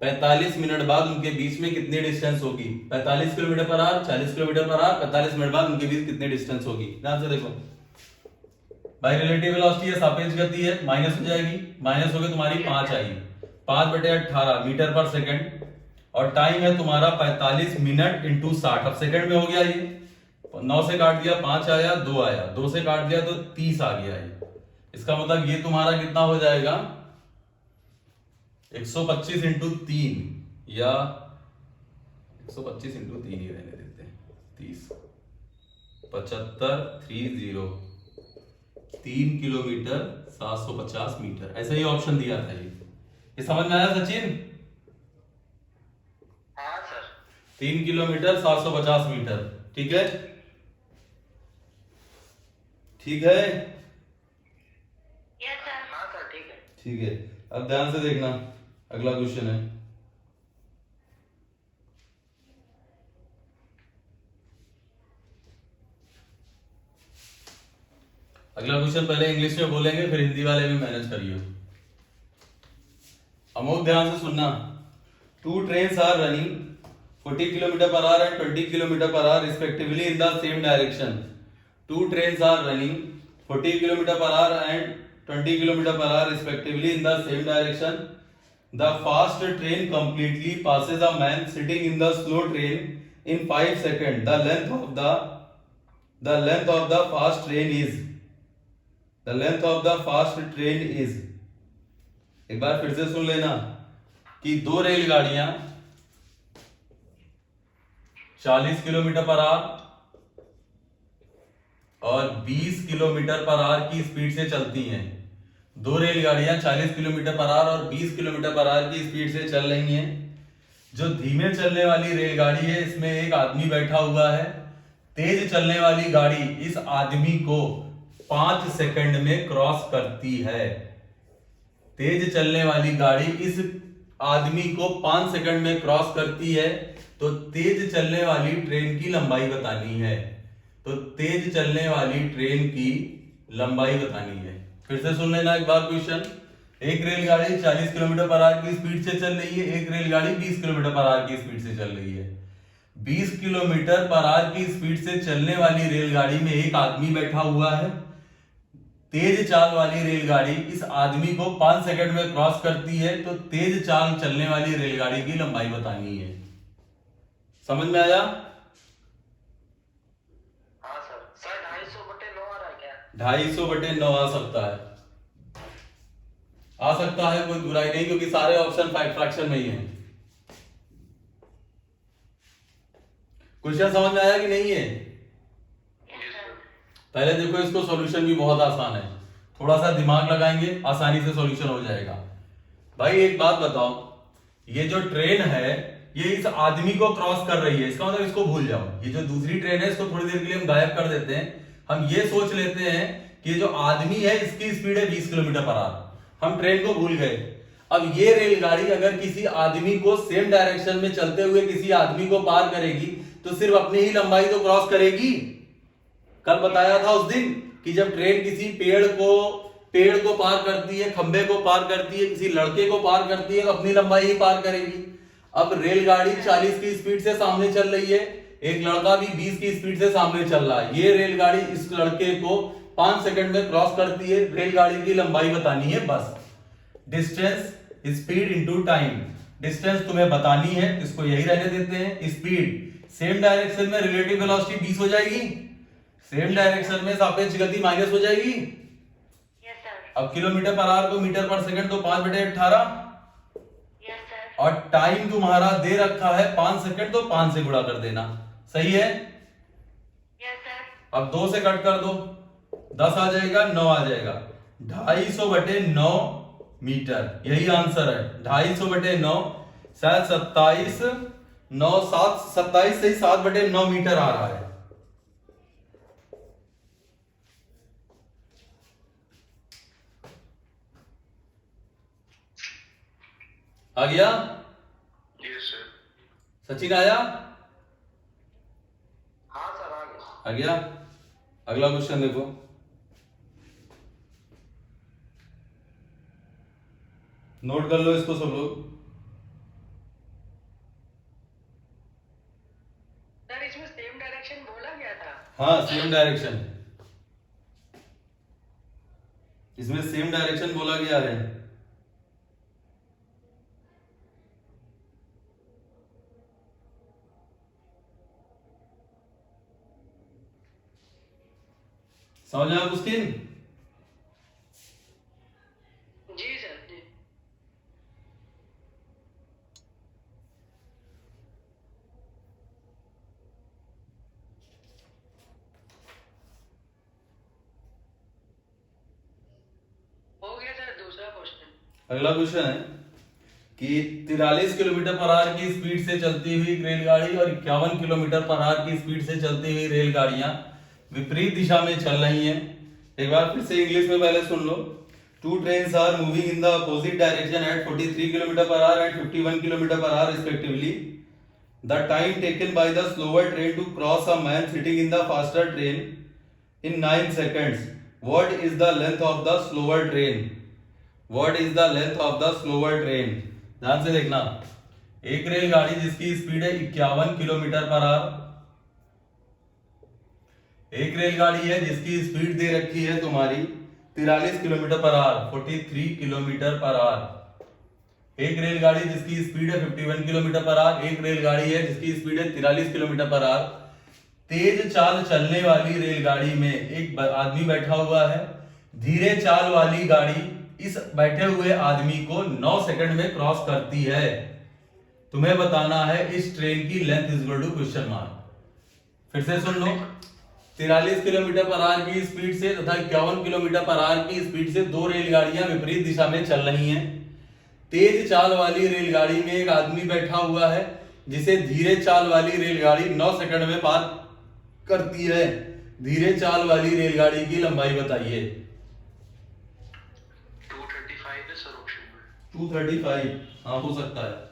45 मिनट बाद उनके बीच में कितनी डिस्टेंस होगी? 45 kilometre per our, 40 kilometre per our, 45 minute बाद उनके बीच कितनी डिस्टेंस होगी? ध्यान से देखो भाई, रिलेटिव वेलोसिटी है, सापेक्ष गति है, माइनस हो जाएगी। माइनस होकर तुम्हारी 5 आई, 5/18 मीटर पर सेकंड और टाइम है तुम्हारा 45 मिनट इंटू 60। अब सेकंड में हो गया ये। 9 से काट दिया 5 आया, 2 आया, 2 से काट दिया तो 30 आ गया ये। इसका मतलब ये तुम्हारा कितना हो जाएगा? 125 इंटू 3 या 125 इंटू 3 ही रहने देते हैं। 30 75 30 3 किलोमीटर 750 मीटर, ऐसा ही ऑप्शन दिया था। ये समझ में आया सचिन? हाँ सर। 3 किलोमीटर 750 मीटर, ठीक है? ठीक है, यस सर। हाँ सर, ठीक है। ठीक है। अब ध्यान से देखना, अगला क्वेश्चन है। अगला क्वेश्चन पहले इंग्लिश में बोलेंगे, फिर हिंदी वाले में मैनेज करिए। अमोक ध्यान से सुनना। 2 trains are running 40 kilometre per our and 20 kilometre per our respectively in the same direction. 2 trains are running 40 kilometre per our and 20 kilometre per our respectively in the same direction. The fast train completely passes a man sitting in the slow train in 5 seconds. The length of the fast train is. The length of the fast train is. एक बार फिर से सुन लेना कि 2 रेलगाड़ियां 40 kilometre per our और 20 kilometre per hour की speed से चलती हैं। 2 रेलगाड़ियां 40 किलोमीटर पर आवर और 20 किलोमीटर पर आवर की स्पीड से चल रही हैं। जो धीमे चलने वाली रेलगाड़ी है, इसमें एक आदमी बैठा हुआ है। तेज चलने वाली गाड़ी इस आदमी को 5 सेकंड में क्रॉस करती है। तेज चलने वाली गाड़ी इस आदमी को 5 सेकंड में क्रॉस करती है। तो तेज चलने वाली ट्रेन की लंबाई बतानी है। तो तेज चलने वाली ट्रेन की लंबाई बतानी है। फिर से सुन लेना एक बार क्वेश्चन। एक रेलगाड़ी 40 किलोमीटर पर आवर की स्पीड से चल रही है, एक रेलगाड़ी 20 किलोमीटर पर आवर की स्पीड से चल रही है। 20 किलोमीटर पर आवर की स्पीड से चलने वाली रेलगाड़ी में एक आदमी बैठा हुआ है। तेज चाल वाली रेलगाड़ी इस आदमी को 5 सेकंड में क्रॉस करती है, तो तेज चाल चलने वाली रेलगाड़ी की लंबाई बतानी है। समझ में आया? हाँ सर। सर 250/9 आ रहा है क्या? 250/9 आ सकता है, आ सकता है, कोई बुराई नहीं, क्योंकि सारे ऑप्शन फ्रैक्शन में ही हैं। क्वेश्चन समझ में आया कि नहीं है? Yes sir. पहले देखो, इसको सॉल्यूशन भी बहुत आसान है, थोड़ा सा दिमाग लगाएंगे आसानी से सॉल्यूशन हो जाएगा। भाई एक बात बताओ, ये जो ट्रेन है ये इस आदमी को क्रॉस कर रही है, इसका मतलब इसको भूल जाओ। ये जो दूसरी ट्रेन है इसको थोड़ी देर के लिए हम गायब कर देते हैं। हम ये सोच लेते हैं कि जो आदमी है इसकी स्पीड है 20 किलोमीटर पर आवर, हम ट्रेन को भूल गए। अब ये रेलगाड़ी अगर किसी आदमी को सेम डायरेक्शन में चलते हुए किसी आदमी को पार करेगी तो सिर्फ अपनी ही लंबाई तो क्रॉस करेगी। कल बताया था उस दिन कि जब ट्रेन किसी पेड़ को पार करती है, खंबे को पार करती है, किसी लड़के को पार करती है, तो अपनी लंबाई ही पार करेगी। अब रेलगाड़ी 40 की स्पीड से सामने चल रही है, एक लड़का भी 20 की स्पीड से सामने चल रहा है। ये रेलगाड़ी इस लड़के को 5 सेकंड में क्रॉस करती है, रेलगाड़ी की लंबाई बतानी है बस। Distance speed into time, distance तुम्हें बतानी है, इसको यही रहने देते हैं। स्पीड सेम डायरेक्शन में रिलेटिव वेलोसिटी 20 हो जाएगी, सेम डायरेक्शन में सापेक्ष गति माइनस हो जाएगी। Yes sir. अब किलोमीटर पर आवर को मीटर पर सेकंड, तो 5/18। Yes sir. और टाइम तुम्हारा दे रखा है 5 सेकंड, तो 5 से गुणा कर देना, सही है? Yes sir. अब 2 से कट कर दो, 10 आ जाएगा, 9 आ जाएगा। 250/9 मीटर, यही आंसर है। 250/9 शायद 27 से 7/9 मीटर आ रहा है। आ गया? Yes sir. सचिन आया? हाँ सर आ गया। आ गया? अगला क्वेश्चन देखो। नोट कर लो इसको सब लोग। सर इसमें सेम डायरेक्शन बोला गया था। हाँ, सेम डायरेक्शन, इसमें सेम डायरेक्शन बोला गया है। समझ आया मुस्किन? जी सर जी। हो गया सर दूसरा क्वेश्चन। अगला क्वेश्चन है कि 43 किलोमीटर पर आवर की स्पीड से चलती हुई रेलगाड़ी और 51 किलोमीटर पर आवर की स्पीड से चलती हुई रेलगाड़ियां विपरीत दिशा में चल रही हैं। एक बार फिर से इंग्लिश में पहले सुन लो। Two trains are moving in the opposite direction at 43 kilometre per hour and 51 kilometre per hour respectively. The time taken by the slower train to cross a man sitting in the faster train in 9 seconds. What is the length of the slower train? What is the length of the slower train? ध्यान से देखना। एक रेलगाड़ी जिसकी speed है 51 kilometre per our, एक रेलगाड़ी है जिसकी स्पीड दे रखी है तुम्हारी 43 kilometre per our, 43 kilometre per our. एक रेलगाड़ी जिसकी स्पीड है 51 किलोमीटर पर आवर, एक रेलगाड़ी है जिसकी स्पीड है 43 किलोमीटर पर आवर। तेज चाल चलने वाली रेलगाड़ी में एक आदमी बैठा हुआ है, धीरे चाल वाली गाड़ी इस बैठे हुए आदमी को 9 सेकंड में क्रॉस करती है। तुम्हें बताना है इस ट्रेन की length is equal to question mark. फिर से सुन लो। 43 किलोमीटर पर आवर की स्पीड से तथा 51 किलोमीटर पर आवर की स्पीड से दो रेलगाड़ियां विपरीत दिशा में चल रही हैं। तेज चाल वाली रेलगाड़ी में एक आदमी बैठा हुआ है जिसे धीरे चाल वाली रेलगाड़ी 9 सेकंड में पार करती है। धीरे चाल वाली रेलगाड़ी की लंबाई बताइए। 235 है सर ऑप्शन में। 235, हाँ हो सकता है।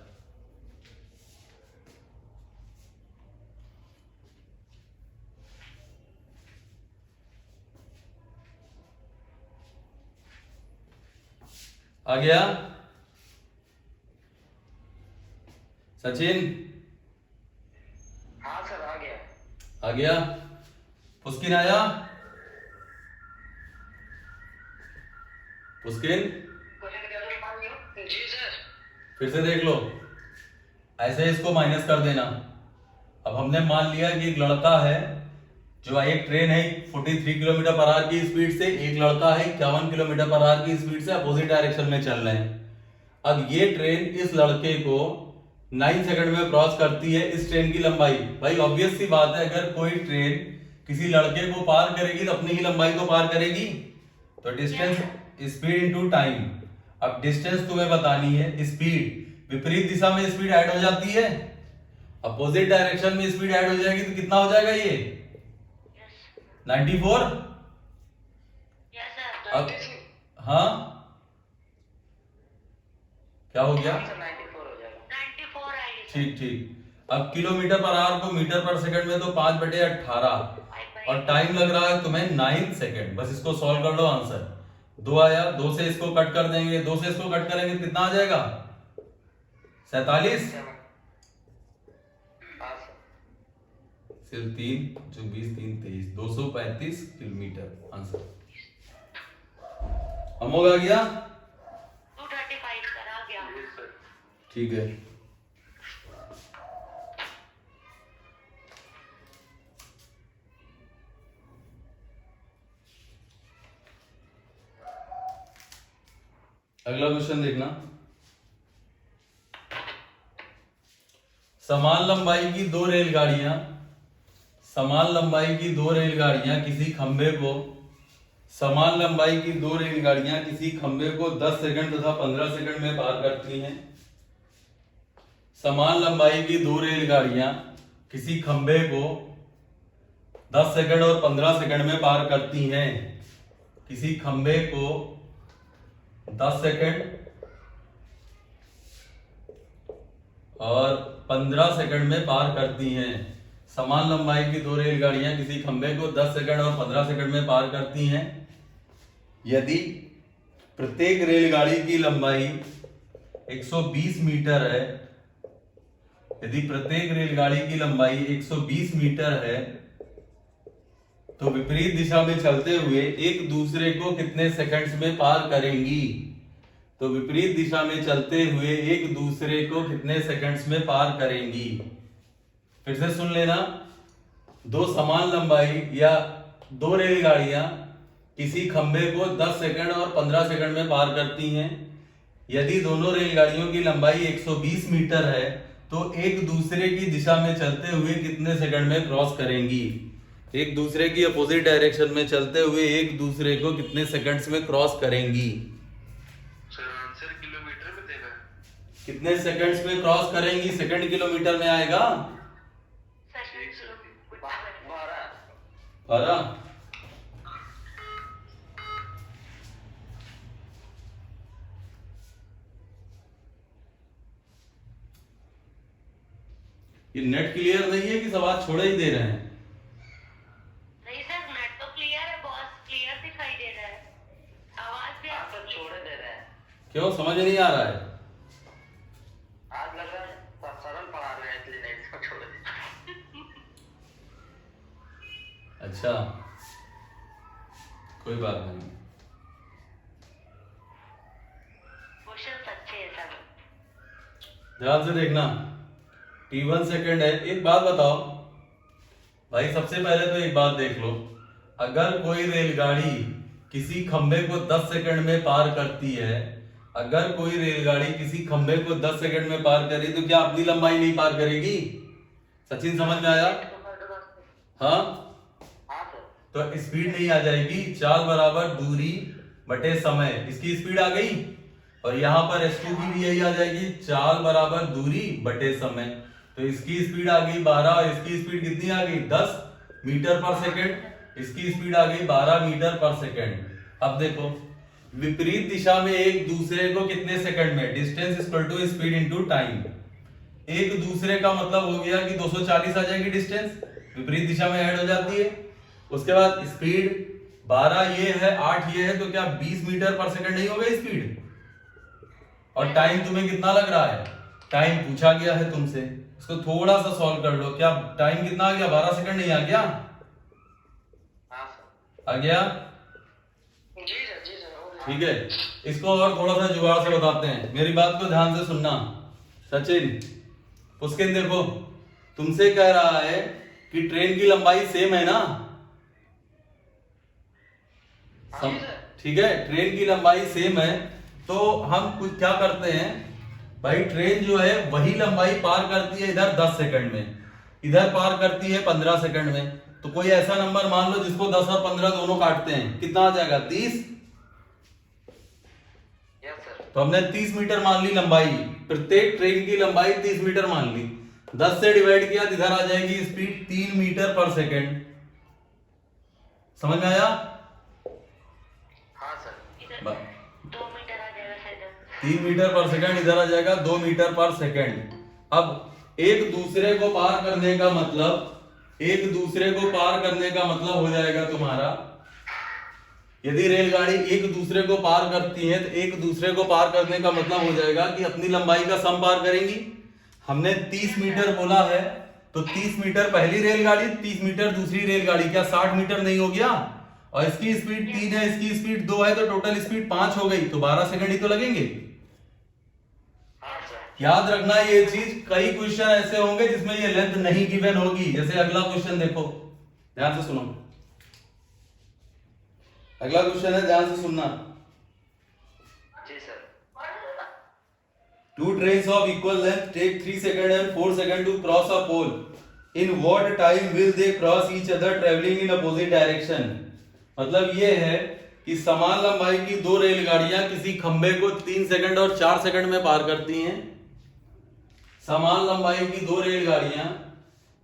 आ गया सचिन? हाँ सर आ गया। आ गया। पुस्किन आया? पुस्किन जी सर। फिर से देख लो, ऐसे इसको माइनस कर देना। अब हमने मान लिया कि एक लड़का है जो एक ट्रेन है 43 किलोमीटर पर आवर की स्पीड से, एक लड़का है 51 किलोमीटर पर आवर की स्पीड से अपोजिट डायरेक्शन में चल रहे हैं। अब ये ट्रेन इस लड़के को 9 सेकंड में क्रॉस करती है। इस ट्रेन की लंबाई, भाई ऑब्वियस सी बात है, अगर कोई ट्रेन किसी लड़के को पार करेगी तो अपनी ही लंबाई को पार करेगी। तो डिस्टेंस स्पीड इनटू टाइम। अब डिस्टेंस तुम्हें बतानी है, स्पीड विपरीत दिशा में स्पीड ऐड हो जाती है, अपोजिट डायरेक्शन में स्पीड ऐड हो जाएगी तो कितना हो जाएगा ये? 94। Yes sir. अब हाँ क्या हो गया? 94 हो जाएगा। 94 आई सर। ठीक ठीक। अब किलोमीटर पर आवर को मीटर पर सेकंड में तो 5/18 और टाइम लग रहा है तुम्हें 9 सेकंड। बस इसको सॉल्व कर लो, आंसर 2 आया। 2 से इसको कट कर देंगे, 2 से इसको कट करेंगे कितना आ जाएगा? 47। हाँ सर। सिर्फ 3 24 3 23 235 किलोमीटर आंसर। हम हो गया? 235 सर आ गया। Yes, sir. ठीक है। अगला क्वेश्चन देखना। समान लंबाई की दो रेलगाड़ियां किसी खंबे को समान लंबाई की दो रेलगाड़ियां किसी खंबे को 10 सेकंड तथा 15 सेकंड में पार करती हैं। समान लंबाई की दो रेलगाड़ियां किसी खंबे को 10 सेकंड और 15 सेकंड में पार करती हैं। किसी खंबे को 10 सेकंड और 15 सेकंड में पार करती हैं। समान लंबाई की दो रेलगाड़ियां किसी खंबे को 10 सेकंड और 15 सेकंड में पार करती हैं यदि प्रत्येक रेलगाड़ी की लंबाई 120 मीटर है। यदि प्रत्येक रेलगाड़ी की लंबाई 120 मीटर है तो विपरीत दिशा में चलते हुए एक दूसरे को कितने सेकंड्स में पार करेंगी? तो विपरीत दिशा में चलते हुए एक दूसरे को कितने सेकंड्स में पार करेंगी? फिर से सुन लेना। दो समान लंबाई या दो रेलगाड़ियां किसी खंबे को 10 सेकंड और 15 सेकंड में पार करती हैं। यदि दोनों रेलगाड़ियों की लंबाई 120 मीटर है तो एक दूसरे की दिशा में चलते हुए कितने सेकंड में क्रॉस करेंगी? एक दूसरे की अपोजिट डायरेक्शन में चलते हुए एक दूसरे को कितने सेकंड्स में क्रॉस करेंगी? सर आंसर किलोमीटर में देना है। कितने सेकंड्स में क्रॉस करेंगी? सेकंड किलोमीटर में आएगा। ठीक सर। 12। ये नेट क्लियर नहीं है कि सवाल छोड़े ही दे रहे हैं? नहीं सर नेट तो क्लियर है, बहुत क्लियर दिखाई दे रहा है। आवाज भी आप तो छोड़े दे रहे हैं। क्यों समझ नहीं आ रहा है? आज लग रहा है सरल पढ़ा रहे हैं इसलिए नहीं इसको छोड़ दे। अच्छा कोई बात नहीं। क्वेश्चन अच्छे है सब। ध्यान से देखना। T1 सेकंड है। एक बात बताओ भाई, सबसे पहले तो एक बात देख लो, अगर कोई रेलगाड़ी किसी खंबे को 10 सेकंड में पार करती है, अगर कोई रेलगाड़ी किसी खंबे को 10 सेकंड में पार करे तो क्या अपनी लंबाई नहीं पार करेगी? सचिन समझ में आया? हाँ हाँ सर। तो स्पीड नहीं आ जाएगी, चाल बराबर दूरी बटे समय। इसकी स्पीड आ गई और यहाँ पर S2 की भी यही आ जाएगी, चाल बराबर दूरी बटे समय। तो इसकी स्पीड आ गई 12 और इसकी स्पीड कितनी आ गई? 10 मीटर पर सेकंड। इसकी स्पीड आ गई 12 मीटर पर सेकंड। अब देखो विपरीत दिशा में एक दूसरे को कितने सेकंड में, distance equal to speed into time. एक दूसरे का मतलब हो गया कि 240 आ जाएगी डिस्टेंस, विपरीत दिशा में ऐड हो जाती है। उसके बाद स्पीड 12 ये है, 8 ये है, तो क्या 20 मीटर पर सेकंड नहीं हो गई स्पीड? और टाइम तुम्हें कितना लग रहा है? टाइम पूछा गया है तुमसे, इसको थोड़ा सा सॉल्व कर लो। क्या टाइम कितना आ गया? 12 सेकंड नहीं आ गया? हाँ सर। आ गया? जी सर हो गया। ठीक है, इसको और थोड़ा सा जुगाड़ से बताते हैं, मेरी बात को ध्यान से सुनना। सचिन, पुष्किन देखो, तुमसे कह रहा है कि ट्रेन की लंबाई सेम है ना? हाँ जी सर। ठीक है, ट्रेन की लंबाई सेम है, तो हम कुछ क्या करते हैं भाई, ट्रेन जो है वही लंबाई पार करती है इधर 10 सेकंड में, इधर पार करती है 15 सेकंड में। तो कोई ऐसा नंबर मान लो जिसको 10 और 15 दोनों काटते हैं, कितना आ जाएगा? 30। Yes sir. तो हमने 30 मीटर मान ली लंबाई, प्रत्येक ट्रेन की लंबाई 30 मीटर मान ली। 10 से डिवाइड किया तो इधर आ जाएगी स्पीड 3 मीटर पर सेकंड। समझ में आया? हाँ सर। इधर बस। 2 मीटर आ जाएगा शायद। 3 मीटर पर सेकंड, इधर आ जाएगा 2 मीटर पर सेकंड। अब एक दूसरे को पार करने का मतलब, एक दूसरे को पार करने का मतलब हो जाएगा तुम्हारा, यदि रेलगाड़ी एक दूसरे को पार करती है तो एक दूसरे को पार करने का मतलब हो जाएगा कि अपनी लंबाई का सम पार करेंगी। हमने 30 मीटर बोला है, तो 30 मीटर पहली रेलगाड़ी, 30 मीटर दूसरी रेलगाड़ी, क्या 60 मीटर नहीं हो गया? और इसकी स्पीड 3 है, इसकी स्पीड 2 है, तो टोटल स्पीड 5 हो गई, तो 12 सेकंड ही तो लगेंगे। हाँ सर। याद रखना ये चीज, कई क्वेश्चन ऐसे होंगे जिसमें ये लेंथ नहीं गिवन होगी। जैसे अगला क्वेश्चन देखो, ध्यान से सुनो, अगला क्वेश्चन है, ध्यान से सुनना। जी sir. Two trains of equal length take 3 seconds and 4 seconds to cross a pole. In what time will they cross each other traveling in opposite direction? मतलब ये है कि समान लंबाई की दो रेलगाड़ियां किसी खंबे को 3 सेकंड और 4 सेकंड में पार करती हैं। समान लंबाई की दो रेलगाड़ियां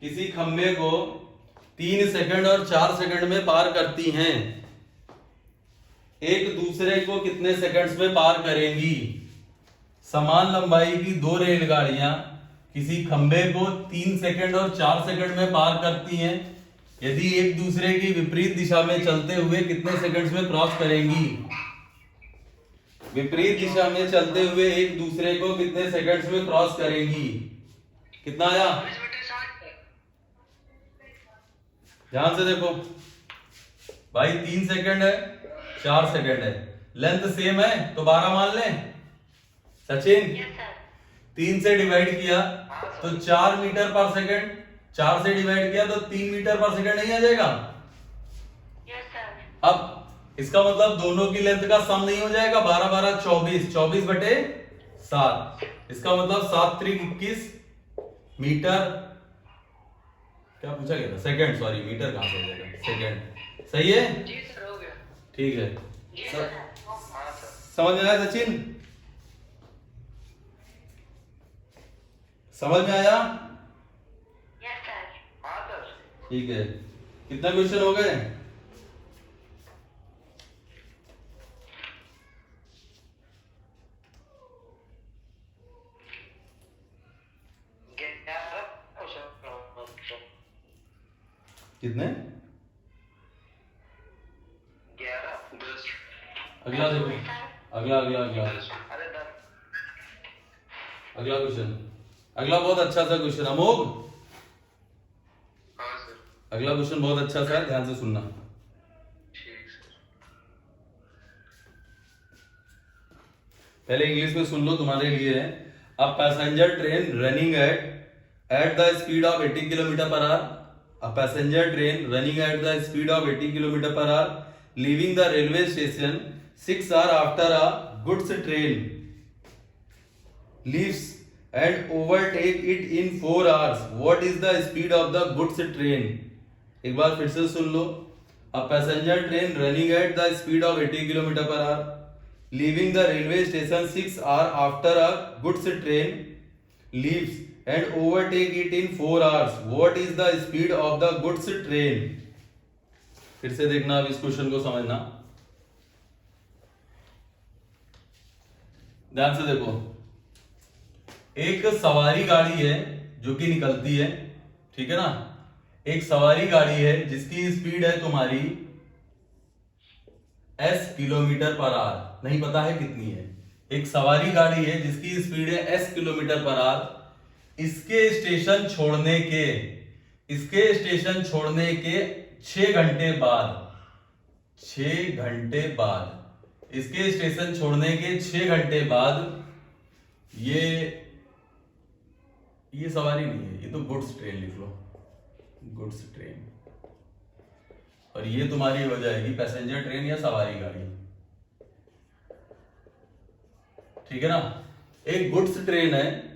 किसी खंबे को 3 सेकंड और 4 सेकंड में पार करती हैं। एक दूसरे को कितने सेकंड्स में पार करेंगी? समान लंबाई की दो रेलगाड़ियां किसी खंबे को 3 सेकंड और 4 सेकंड में पार करती हैं। यदि एक दूसरे की विपरीत दिशा में चलते हुए कितने सेकंड्स में क्रॉस करेंगी? विपरीत दिशा में चलते हुए एक दूसरे को कितने सेकंड्स में क्रॉस करेंगी? कितना आया? ध्यान से देखो भाई, 3 सेकंड है, 4 सेकंड है, लेंथ सेम है तो 12 मान लें। Sachin, yes sir. 3 से डिवाइड किया तो 4 मीटर पर सेकंड, 4 से डिवाइड किया तो 3 मीटर पर सेकंड नहीं आ जाएगा? Yes sir. अब इसका मतलब दोनों की लेंथ का सम नहीं हो जाएगा? 12 12 24, 24 बटे 7, इसका मतलब 7 3 21 मीटर, क्या पूछा गया था? सेकंड, सॉरी मीटर कहां से हो जाएगा, सेकंड। सही है? जी सर हो गया। ठीक है, जी सर। हाँ सर। समझ में आया सचिन? समझ में आया? Yes sir. हाँ सर। ठीक है, कितने क्वेश्चन हो गए? कितने? 11 10 अगला देखो, अगला अगला अगला अरे 10। अगला क्वेश्चन, अगला बहुत अच्छा सा क्वेश्चन। अमोघ, हाँ सर। अगला क्वेश्चन बहुत अच्छा सा है, ध्यान से सुनना। ठीक सर। पहले इंग्लिश में सुन लो, तुम्हारे लिए है। A passenger train running at the speed of 80 kilometre per our, a passenger train running at the speed of 80 km per hour leaving the railway station 6 hours after a goods train leaves and overtake it in 4 hours. What is the speed of the goods train? एक बार फिर से सुन लो। A passenger train running at the speed of 80 km per hour leaving the railway station 6 hours after a goods train leaves and overtake it in 4 hours. What is the speed of the goods train? फिर से देखना, अब इस question को समझना, ध्यान से देखो। एक सवारी गाड़ी है जो कि निकलती है, ठीक है ना? एक सवारी गाड़ी है जिसकी स्पीड है तुम्हारी s किलोमीटर पर आवर, नहीं पता है कितनी है। एक सवारी गाड़ी है जिसकी स्पीड है s किलोमीटर पर आवर। इसके स्टेशन छोड़ने के 6 घंटे बाद, 6 घंटे बाद, इसके स्टेशन छोड़ने के 6 घंटे बाद ये सवारी नहीं है, ये तो गुड्स ट्रेन लिख लो, गुड्स ट्रेन। और ये तुम्हारी हो जाएगी पैसेंजर ट्रेन या सवारी गाड़ी, ठीक है ना। एक गुड्स ट्रेन है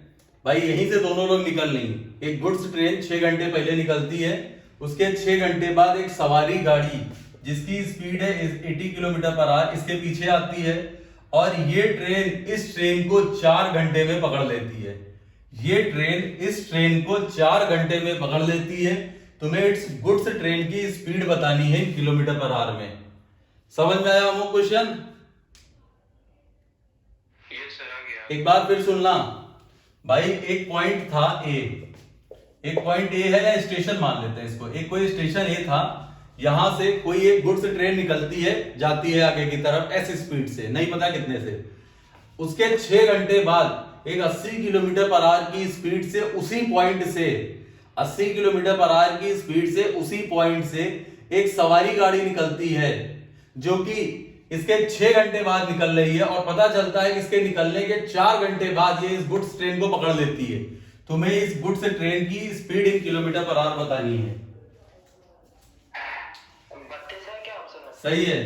भाई, यहीं से दोनों लोग निकल लेंगे। एक गुड्स ट्रेन 6 घंटे पहले निकलती है, उसके 6 घंटे बाद एक सवारी गाड़ी जिसकी स्पीड है 80 किलोमीटर पर आवर इसके पीछे आती है, और ये ट्रेन इस ट्रेन को 4 घंटे में पकड़ लेती है। ये ट्रेन इस ट्रेन को 4 घंटे में पकड़ लेती है। तुम्हें इस गुड्स ट्रेन की स्पीड बतानी है किलोमीटर पर आवर में। समझ में आया वो क्वेश्चन? ये सर आ गया। एक बार फिर सुनना भाई, एक पॉइंट था ए, एक पॉइंट ए है या स्टेशन मान लेते हैं इसको, एक कोई स्टेशन ए था, यहां से कोई एक गुड्स ट्रेन निकलती है, जाती है आगे की तरफ एस स्पीड से, नहीं पता कितने से। उसके 6 घंटे बाद एक 80 किलोमीटर पर आवर की स्पीड से उसी पॉइंट से, 80 किलोमीटर पर आवर की स्पीड से उसी पॉइंट से एक सवारी गाड़ी निकलती है जो कि इसके 6 घंटे बाद निकल रही है, और पता चलता है कि इसके निकलने के 4 घंटे बाद ये इस गुड्स ट्रेन को पकड़ लेती है। तुम्हें इस गुड्स ट्रेन की speed in kilometre per our बतानी है। 32 है क्या ऑप्शन? सही है,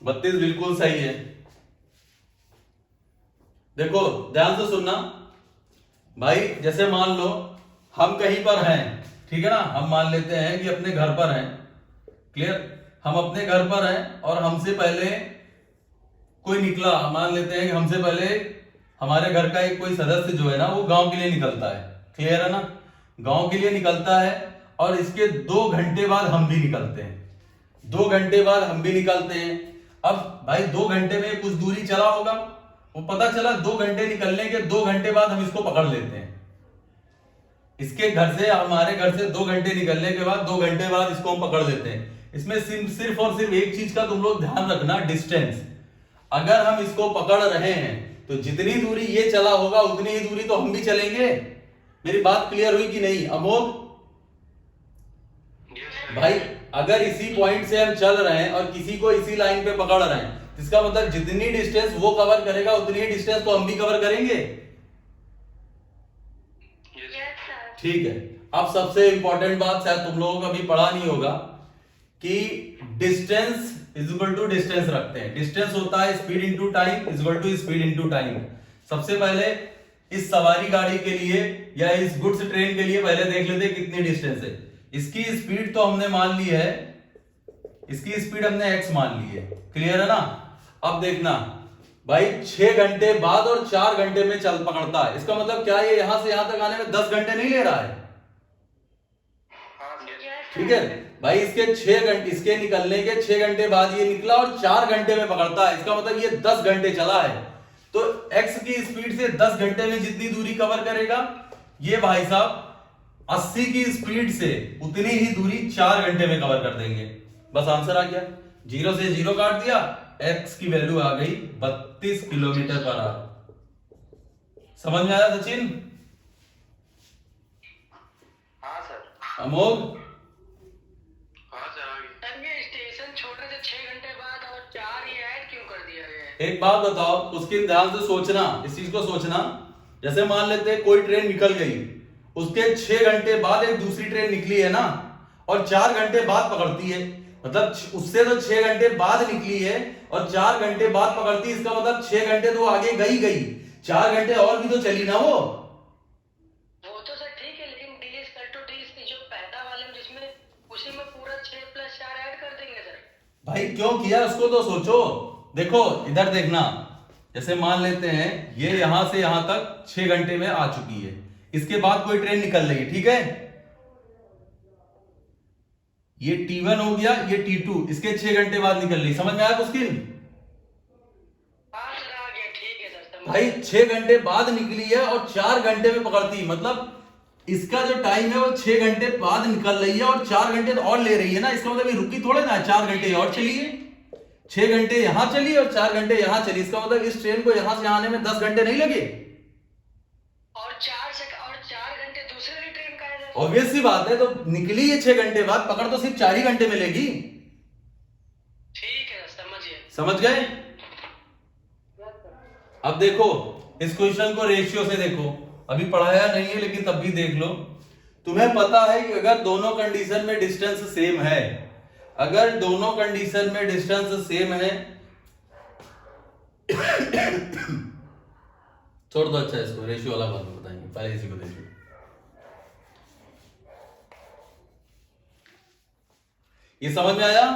32 बिल्कुल सही है। देखो ध्यान से सुनना भाई, जैसे मान लो हम कहीं पर हैं, ठीक है ना, हम मान लेते हैं कि अपने घर पर हैं, क्लियर, हम अपने घर पर हैं और हमसे पहले कोई निकला, मान लेते हैं कि हमसे पहले हमारे घर का एक कोई सदस्य जो है ना वो गांव के लिए निकलता है, क्लियर है ना, गांव के लिए निकलता है, और इसके 2 घंटे बाद हम भी निकलते हैं, 2 घंटे बाद हम भी निकलते हैं। अब भाई 2 घंटे में कुछ दूरी चला होगा, वो पता चला 2 घंटे निकलने के 2 घंटे बाद हम इसको पकड़ लेते हैं। इसके घर से, हमारे घर से 2 घंटे निकलने के बाद 2 घंटे बाद इसको हम पकड़ लेते हैं। इसमें सिर्फ और सिर्फ एक चीज का तुम लोग ध्यान रखना, डिस्टेंस। अगर हम इसको पकड़ रहे हैं तो जितनी दूरी ये चला होगा उतनी ही दूरी तो हम भी चलेंगे। मेरी बात क्लियर हुई कि नहीं अमोघ? भाई अगर इसी पॉइंट से हम चल रहे हैं और किसी को इसी लाइन पे पकड़ रहे हैं, इसका मतलब जितनी डिस्टेंस वो कवर करेगा उतनी ही डिस्टेंस तो हम भी कवर करेंगे। Yes sir. ठीक है, अब सबसे इंपॉर्टेंट बात शायद तुम लोगों को अभी पढ़ा नहीं होगा कि distance is equal to distance रखते हैं। डिस्टेंस होता है speed into time is equal to speed into time. सबसे पहले इस सवारी गाड़ी के लिए या इस गुड्स ट्रेन के लिए पहले देख लेते हैं कितनी डिस्टेंस है। इसकी स्पीड तो हमने मान ली है, इसकी स्पीड हमने x मान ली है, क्लियर है ना। अब देखना भाई 6 घंटे बाद और 4 घंटे में चल पकड़ता है, इसका मतलब क्या ये यहां से यहां तक आने में 10 घंटे नहीं ले रहा है, ठीक है भाई। इसके 6 घंटे, इसके निकलने के 6 घंटे बाद ये निकला और 4 घंटे में पकड़ता है, इसका मतलब ये 10 घंटे चला है। तो x की स्पीड से 10 घंटे में जितनी दूरी कवर करेगा, ये भाई साहब 80 की स्पीड से उतनी ही दूरी 4 घंटे में कवर कर देंगे। बस आंसर आ गया, 0 से 0 काट दिया, x की वैल्यू आ गई 32 किलोमीटर पर आवर। समझ में आया सचिन? हाँ सर। अमोघ? हाँ सर आ गया। सर ये स्टेशन छोड़ने से 6 घंटे बाद और 4 ही ऐड क्यों कर दिया गया है? एक बात बताओ, उसके ध्यान से सोचना, इस चीज को सोचना। जैसे मान लेते हैं कोई ट्रेन निकल गई, उसके 6 घंटे बाद एक दूसरी ट्रेन निकली है ना, और 4 घंटे बाद पकड़ती है, मतलब उससे तो 6 घंटे बाद निकली है और 4 घंटे बाद पकड़ती है, इसका मतलब 6 घंटे तो आगे गई, 4 घंटे और भी तो चली ना वो तो सर ठीक है, लेकिन d इक्वल टू d जो पहला वाले में जिसमें उसी में पूरा 6 + 4 ऐड कर देंगे सर। भाई क्यों किया उसको तो सोचो। देखो इधर देखना, जैसे मान लेते हैं ये यहां से यहां तक 6 घंटे में आ चुकी है, इसके बाद कोई ट्रेन निकल रही है, ठीक है, ये T1 हो गया, ये T2, इसके 6 घंटे बाद निकल रही। समझ में आया मुश्किल? हाँ सर आ गया, ठीक है सर। भाई 6 घंटे बाद निकली है और 4 घंटे में पकड़ती, मतलब इसका जो टाइम है वो 6 घंटे बाद निकल रही है और 4 घंटे तो और ले रही है ना, इसका मतलब ये रुकी थोड़े ना, 4 घंटे और चली है, 6 घंटे यहां चली और 4 घंटे यहां चली, इसका मतलब इस ट्रेन को यहां से आने में 10 घंटे नहीं लगे। और 4 घंटे दूसरे वाली ट्रेन का है सर। ऑब्वियस सी बात है, तो निकली है 6 घंटे बाद, पकड़ तो सिर्फ 4 ही घंटे में लेगी। ठीक है समझिए। समझ गए? अब देखो इस क्वेश्चन को रेशियो से देखो, अभी पढ़ाया नहीं है लेकिन तब भी देख लो। तुम्हें पता है कि अगर दोनों कंडीशन में डिस्टेंस सेम है, अगर दोनों कंडीशन में डिस्टेंस सेम है छोड़ दो, अच्छा इसको रेशियो वाला बात में बताएंगे, पहले इसी को देख लो। ये समझ में आया?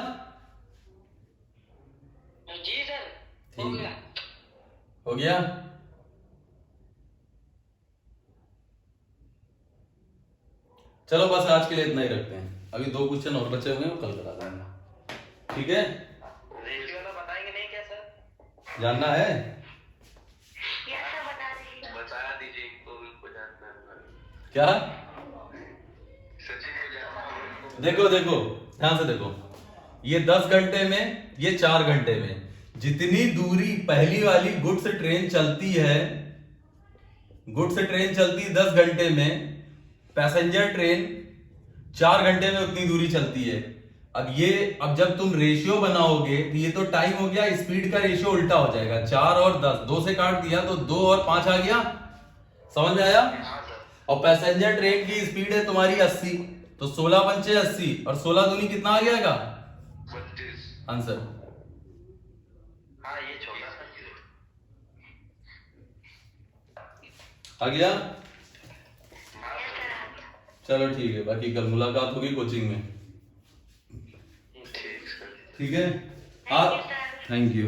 जी सर हो ठीक गया। है, हो गया। चलो बस आज के लिए इतना ही रखते हैं, अभी 2 क्वेश्चन और बचे हुए हैं, वो कल करा देंगे, ठीक है? रेशियो वाला बताएंगे नहीं क्या सर? जानना है? यस सर, बता दीजिए। बता दीजिए को जानना है। क्या? सचिन को जानना है। देखो देखो ध्यान से देखो, ये 10 घंटे में, ये 4 घंटे में, जितनी दूरी पहली वाली गुड्स ट्रेन चलती है, गुड्स ट्रेन चलती 10 घंटे में, पैसेंजर ट्रेन 4 घंटे में उतनी दूरी चलती है। अब जब तुम रेशियो बनाओगे तो ये तो टाइम हो गया, स्पीड का रेशियो उल्टा हो जाएगा, 4 और 10, 2 से काट दिया तो 2 और 5 आ गया। समझ में आया? हाँ सर। और पैसेंजर ट्रेन की स्पीड है तुम्हारी 80, तो 16 पंचे 80 और 16 दूनी कितना आ जाएगा 32। आंसर? हाँ ये छोटा सा आ गया? Yes sir. चलो ठीक है, बाकी कल मुलाकात होगी कोचिंग में, ठीक सर। ठीक है? Thank you, sir. Thank you.